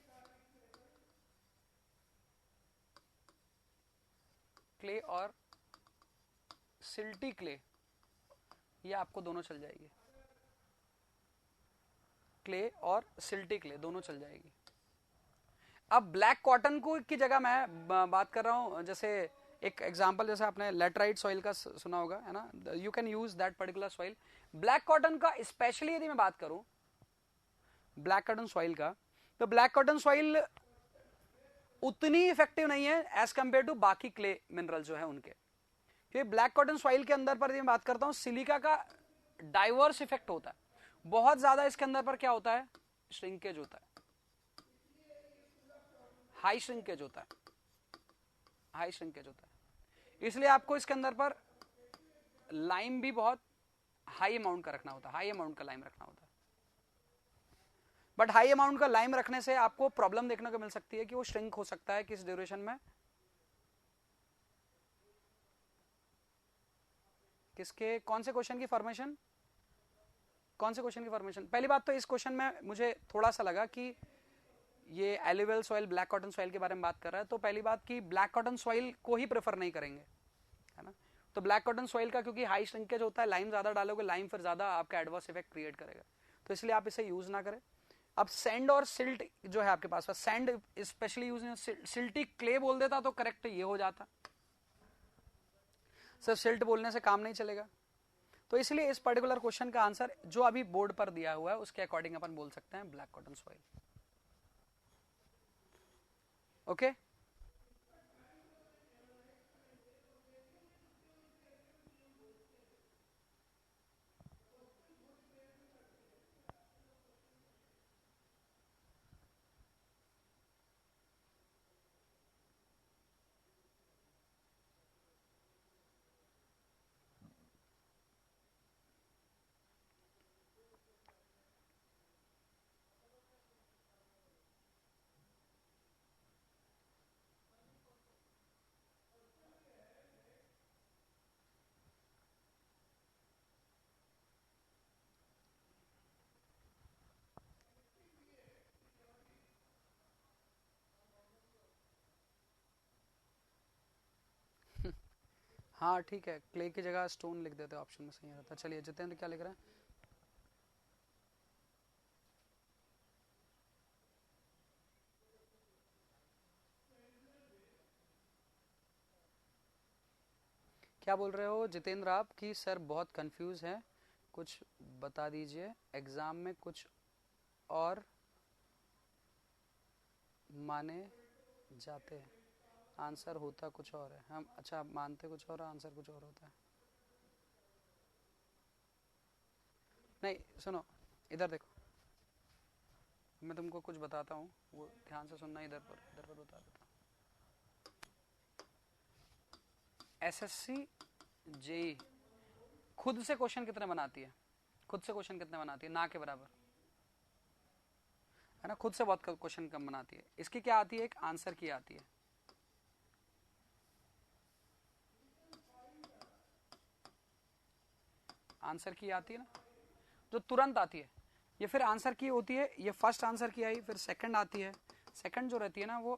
क्ले और सिल्टी क्ले, ये आपको दोनों चल जाएगी। क्ले और सिल्टी क्ले दोनों चल जाएगी। अब ब्लैक कॉटन को की जगह मैं बात कर रहा हूं, जैसे एक एग्जांपल, जैसे आपने लेटराइट सॉइल का सुना होगा, है ना, you can use that particular soil. Black cotton का स्पेशली यदि मैं बात करूं ब्लैक कॉटन सॉइल का, तो ब्लैक कॉटन सॉइल उतनी इफेक्टिव नहीं है एज कंपेयर टू बाकी क्ले मिनरल जो है उनके, क्योंकि ब्लैक कॉटन सॉइल के अंदर पर यदि मैं बात करता हूं सिलिका का डाइवर्स इफेक्ट होता है बहुत ज्यादा। इसके अंदर पर क्या होता है, श्रिंकेज होता है, हाई श्रिंकेज होता है, हाई श्रिंकेज होता है। इसलिए आपको इसके अंदर पर लाइम भी बहुत हाई अमाउंट का रखना होता है, हाई अमाउंट का लाइम रखना होता है। बट हाई अमाउंट का लाइम रखने से आपको प्रॉब्लम देखने को मिल सकती है कि वो श्रिंक हो सकता है किस ड्यूरेशन में, किसके कौन से क्वेश्चन की फॉर्मेशन, कौन से क्वेश्चन की फॉर्मेशन। पहली बात तो इस क्वेश्चन में मुझे थोड़ा सा लगा कि ये alluvial soil black cotton soil के बारे में बात कर रहा है, तो पहली बात कि ब्लैक कॉटन सॉइल को ही प्रेफर नहीं करेंगे, है ना। तो ब्लैक कॉटन सॉइल का क्योंकि हाई श्रिंकेज होता है, लाइम ज्यादा डालोगे, लाइम फिर ज्यादा आपका एडवर्स इफेक्ट क्रिएट करेगा, तो इसलिए आप इसे यूज ना करें। अब सैंड और सिल्ट जो है आपके पास, sand specially use, silty clay बोल देता तो करेक्ट ये हो जाता, सिर्फ सिल्ट बोलने से काम नहीं चलेगा। तो इसलिए इस पर्टिकुलर क्वेश्चन का आंसर जो अभी बोर्ड पर दिया हुआ है उसके अकॉर्डिंग अपन बोल सकते हैं ब्लैक कॉटन सॉइल। ओके हाँ ठीक है, क्ले की जगह स्टोन लिख देते ऑप्शन में, सही रहता। चलिए जितेंद्र क्या लिख रहे हैं। क्या बोल रहे हो जितेंद्र आप कि सर बहुत कंफ्यूज है, कुछ बता दीजिए, एग्जाम में कुछ और माने जाते हैं, आंसर होता कुछ और है। हम अच्छा मानते कुछ और, आंसर कुछ और होता है। नहीं सुनो, इधर देखो, मैं तुमको कुछ बताता हूँ, वो ध्यान से सुनना, इधर पर बता देता हूँ। एसएससी जेई खुद से क्वेश्चन कितने बनाती है, खुद से क्वेश्चन कितने बनाती है, ना के बराबर, है ना, खुद से बहुत क्वेश्चन कम बनाती है। इसकी क्या आती है, एक आंसर की आती है, आंसर की आती है ना, जो तुरंत आती है। ये फिर आंसर की होती है, ये फर्स्ट आंसर की आई, फिर सेकंड आती है। सेकंड जो रहती है ना वो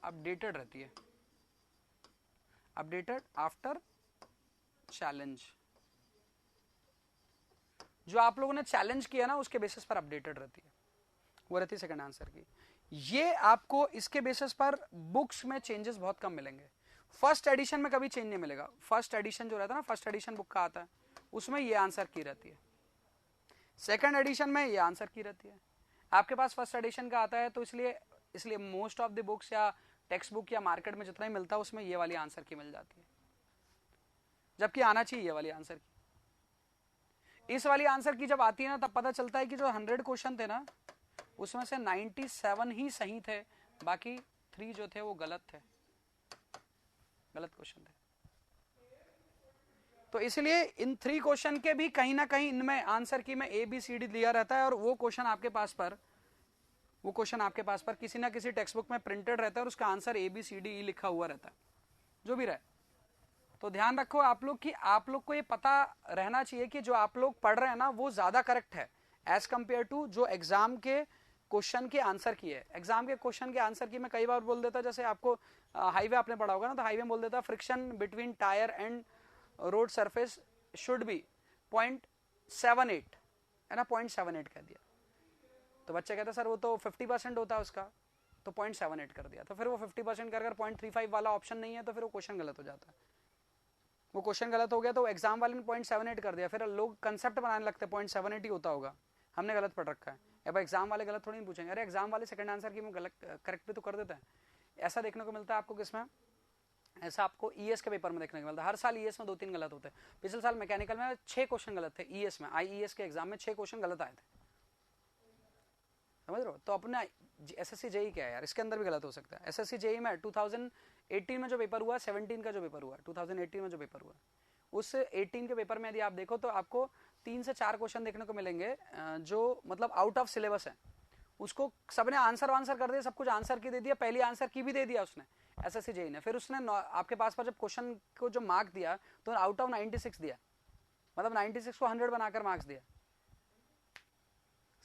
अपडेटेड रहती है, अपडेटेड आफ्टर चैलेंज। जो आप लोगों ने चैलेंज किया ना उसके बेसिस पर अपडेटेड रहती है, वो रहती है सेकंड आंसर की। ये आपको इसके बेसिस पर बुक्स में चेंजेस बहुत कम मिलेंगे, फर्स्ट एडिशन में कभी चेंज नहीं मिलेगा। फर्स्ट एडिशन जो रहता है ना, फर्स्ट एडिशन बुक का आता है, उसमें ये आंसर की रहती है। सेकंड एडिशन में ये आंसर की रहती है। आपके पास फर्स्ट एडिशन का आता है तो इसलिए मोस्ट ऑफ द बुक्स या टेक्स्ट बुक या मार्केट में जितना ही मिलता है उसमें ये वाली आंसर की मिल जाती है, जबकि आना चाहिए ये वाली आंसर की। इस वाली आंसर की जब आती है ना तब पता चलता है कि जो 100 क्वेश्चन थे ना उसमें से 97 ही सही थे, बाकी 3 जो थे वो गलत थे, गलत क्वेश्चन थे। तो इसलिए इन 3 क्वेश्चन के भी कहीं ना कहीं इनमें आंसर की में ABCD दिया रहता है, और वो क्वेश्चन आपके पास पर किसी ना किसी टेक्स्ट बुक में प्रिंटेड रहता है और उसका आंसर ABCD लिखा हुआ रहता है, जो भी रहे। तो ध्यान रखो आप लोग कि आप लोग को ये पता रहना चाहिए कि जो आप लोग पढ़ रहे हैं ना वो ज्यादा करेक्ट है एज कंपेयर टू जो एग्जाम के क्वेश्चन के आंसर की है। एग्जाम के क्वेश्चन के आंसर की मैं कई बार बोल देता, जैसे आपको हाईवे आपने पढ़ा होगा ना, तो हाईवे में बोल देता friction between tyre and road surface should be 0.78, है ना, 0.78 कह दिया। तो बच्चे कहते हैं सर वो तो 50% होता है उसका, तो 0.78 कर दिया। तो फिर वो 50% कर, अगर 0.35 वाला ऑप्शन नहीं है तो फिर वो क्वेश्चन गलत हो जाता है। वो क्वेश्चन गलत हो गया तो एग्जाम वाले ने 0.78 कर दिया, फिर लोग कंसेप्ट बनाने लगते हैं 0.78 ही होता होगा, हमने गलत पढ़ रखा है। अब एग्जाम वाले गलत थोड़ी नहीं पूछेंगे, अरे एग्जाम वाले सेकंड आंसर की गलत करेक्ट भी तो कर देते हैं। ऐसा देखने को मिलता है आपको किसमें, ऐसा आपको ईएस के पेपर में देखने को मिलता है। हर साल ईएस में 2-3 गलत होते हैं। पिछले साल मैकेनिकल में 6 क्वेश्चन गलत थे ईएस में, आईईएस के एग्जाम में 6 क्वेश्चन गलत आए थे, समझ रहे हो। तो अपना एसएससी जेई क्या है यार, इसके अंदर भी गलत हो सकता है। एसएससी जेई में 2018 में जो पेपर हुआ, 17 का जो पेपर हुआ, 2018 में जो पेपर हुआ, उस 18 के पेपर में यदि आप देखो तो आपको 3 से 4 क्वेश्चन देखने को मिलेंगे जो मतलब आउट ऑफ सिलेबस है। उसको सबने आंसर वांसर कर दिया, सब कुछ आंसर की दे दिया, पहली आंसर की भी दे दिया उसने, एसएससी जेई ने। फिर उसने आपके पास पर जब क्वेश्चन को जो मार्क दिया तो आउट ऑफ 96 दिया, मतलब 96 को 100 बनाकर मार्क्स दिया,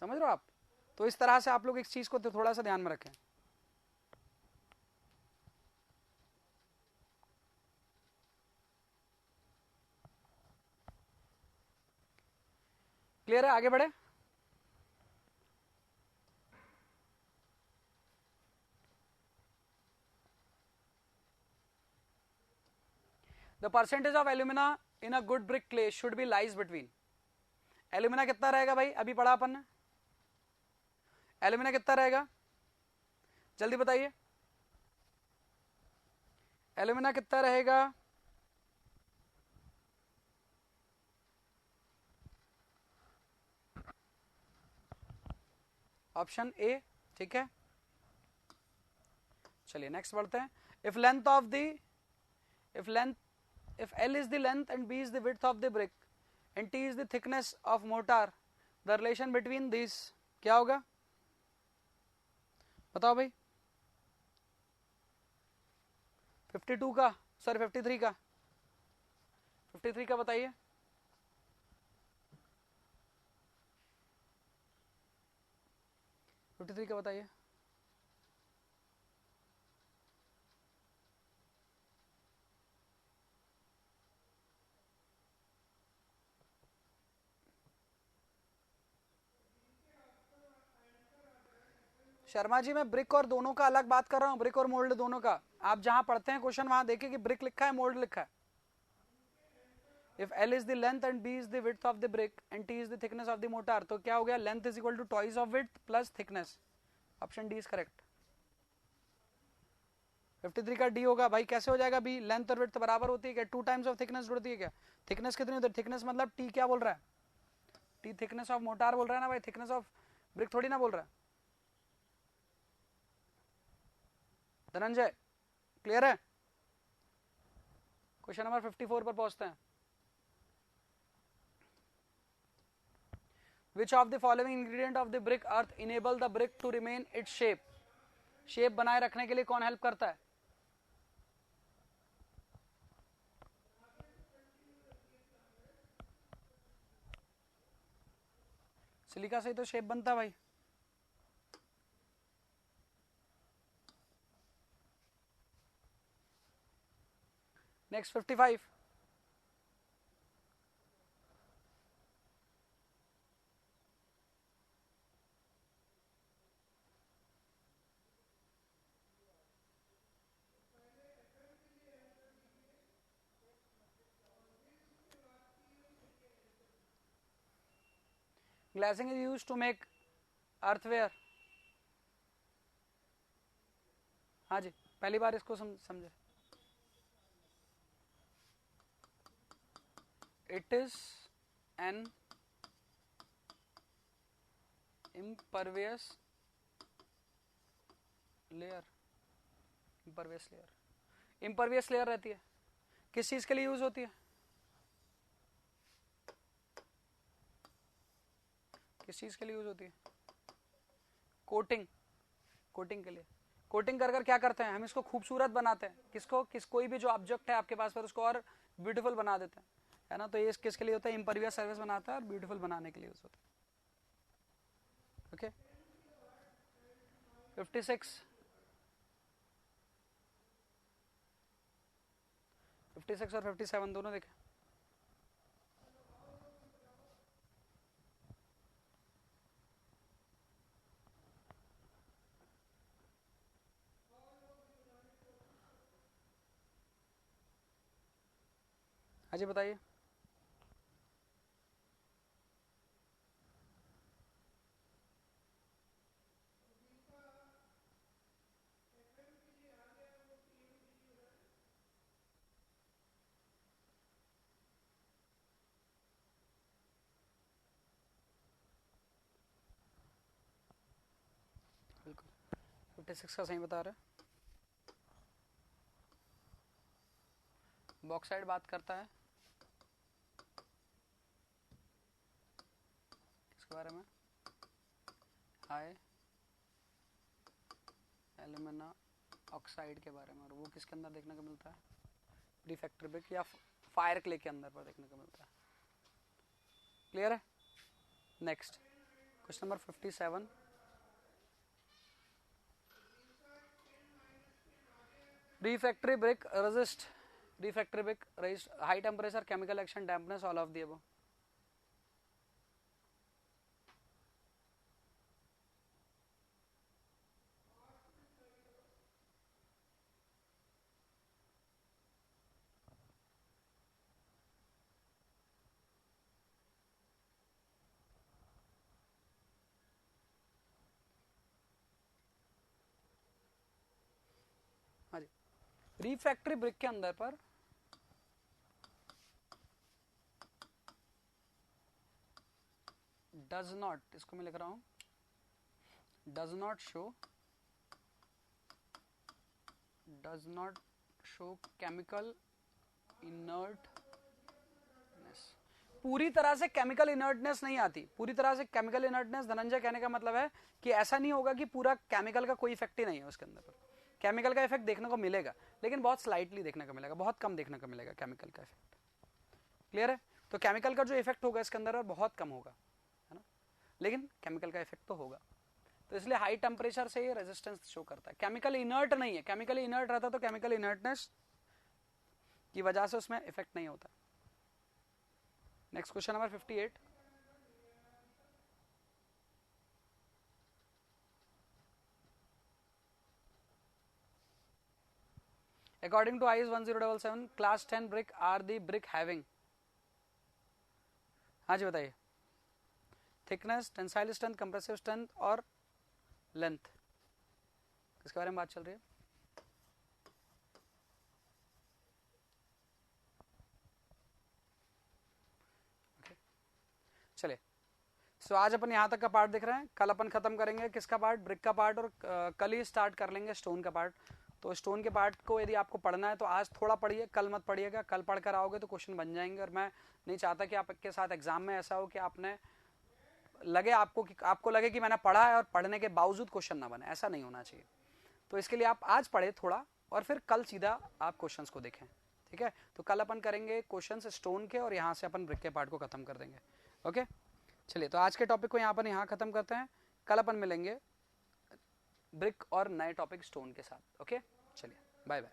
समझ रहे हो आप। तो इस तरह से आप लोग इस चीज को तो थोड़ा सा ध्यान में रखें। क्लियर है, आगे बढ़े। The percentage of alumina in a good brick clay should be lies between, alumina कितना रहेगा भाई, अभी पढ़ा अपन ने, एल्यूमिना कितना रहेगा, जल्दी बताइए, एल्यूमिना कितना रहेगा। ऑप्शन ए, ठीक है। चलिए नेक्स्ट बढ़ते हैं। If length of the if L is the length and B is the width of the brick and T is the thickness of mortar, the relation between these क्या होगा, बताओ भाई। 52 का, सर 53 का, 53 का बताइए। 53 का बताइए। शर्मा जी मैं ब्रिक और दोनों का अलग बात कर रहा हूँ, ब्रिक और मोल्ड दोनों का। आप जहां पढ़ते हैं क्वेश्चन वहां देखिए कि ब्रिक लिखा है मोल्ड लिखा है। If L is the length and B is the width of the brick and T is the thickness of the mortar, तो क्या हो गया, length is equal to twice of width plus thickness, option D is correct. 53 का डी होगा भाई, कैसे हो जाएगा बी, लेंथ और विड्थ बराबर होती है क्या, 2 टाइम्स ऑफ थिकनेस जुड़ती है क्या, थिकनेस कितनी होती है, थिकनेस मतलब टी क्या बोल रहा है, टी थिकनेस ऑफ मोटार बोल रहा है ना भाई, थिकनेस ऑफ ब्रिक थोड़ी ना बोल रहा है। धनंजय क्लियर है। क्वेश्चन नंबर 54 पर पहुंचते हैं। Which of the following ingredient of the brick earth enable the brick to remain its shape, shape बनाए रखने के लिए कौन हेल्प करता है, सिलिका से ही तो शेप बनता है भाई। Next 55, glazing is used to make earthenware. हाँ जी, पहली बार इसको समझे। It is an impervious layer, impervious layer, impervious layer रहती है, किस चीज के लिए यूज होती है, किस चीज के लिए यूज होती है, कोटिंग, कोटिंग के लिए। कोटिंग कर कर क्या करते हैं हम, इसको खूबसूरत बनाते हैं, किसको, कोई भी जो ऑब्जेक्ट है आपके पास पर उसको और ब्यूटीफुल बना देते हैं, है ना। तो ये किसके लिए होता है, impervious सर्विस बनाता है और ब्यूटीफुल बनाने के लिए यूज होता है। ओके 56, 56 और 57 दोनों देखें। हाँ जी बताइए। बिल्कुल 56 का सही बता रहे हैं। बॉक्साइड बात करता है किसके बारे में? हाई एल्यूमिना ऑक्साइड के बारे में, और वो किसके अंदर देखने को मिलता है? रिफैक्टरी ब्रिक या फायर क्ले के अंदर पर देखने को मिलता है। क्लियर है? Next question number 57। refractory brick resist high temperature, chemical action, dampness, all of the above. हाँ जी, रिफ्रैक्टरी ब्रिक के अंदर पर डज नॉट, इसको मैं लिख रहा हूं, does not show chemical inertness. पूरी तरह से केमिकल इनर्टनेस नहीं आती। पूरी तरह से केमिकल इनर्टनेस, धनंजय कहने का मतलब है कि ऐसा नहीं होगा कि पूरा केमिकल का कोई इफेक्ट ही नहीं है उसके अंदर पर। केमिकल का इफेक्ट देखने को मिलेगा, लेकिन बहुत स्लाइटली देखने को मिलेगा, बहुत कम देखने को मिलेगा केमिकल का इफेक्ट। क्लियर है? तो केमिकल का जो इफेक्ट होगा इसके अंदर बहुत कम होगा, है ना, लेकिन केमिकल का इफेक्ट तो होगा। तो इसलिए हाई टेम्परेचर से ये रेजिस्टेंस शो करता है। केमिकल इनर्ट नहीं है, केमिकल इनर्ट रहता तो केमिकल इनर्टनेस की वजह से उसमें इफेक्ट नहीं होता। Next question number 58। According to IS 1077, class 10 brick are the brick having, हाँ जी बताइए, thickness, tensile strength, compressive strength और लेंथ, किसके बारे में बात चल रही है? चलिए, सो आज अपन यहाँ तक का पार्ट देख रहे हैं। कल अपन खत्म करेंगे किसका पार्ट? ब्रिक का पार्ट, और कल ही स्टार्ट कर लेंगे स्टोन का पार्ट। तो स्टोन के पार्ट को यदि आपको पढ़ना है तो आज थोड़ा पढ़िए, कल मत पढ़िएगा। कल पढ़ कर आओगे तो क्वेश्चन बन जाएंगे, और मैं नहीं चाहता कि आपके साथ एग्जाम में ऐसा हो कि आपने लगे आपको लगे कि मैंने पढ़ा है और पढ़ने के बावजूद क्वेश्चन ना बने। ऐसा नहीं होना चाहिए। तो इसके लिए आप आज पढ़े थोड़ा, और फिर कल सीधा आप क्वेश्चंस को देखें। ठीक है? तो कल अपन करेंगे क्वेश्चंस स्टोन के, और यहाँ से अपन ब्रिक के पार्ट को खत्म कर देंगे। ओके, चलिए, तो आज के टॉपिक को यहाँ खत्म करते हैं। कल अपन मिलेंगे ब्रिक और नए टॉपिक स्टोन के साथ। ओके, चलिए, बाय बाय।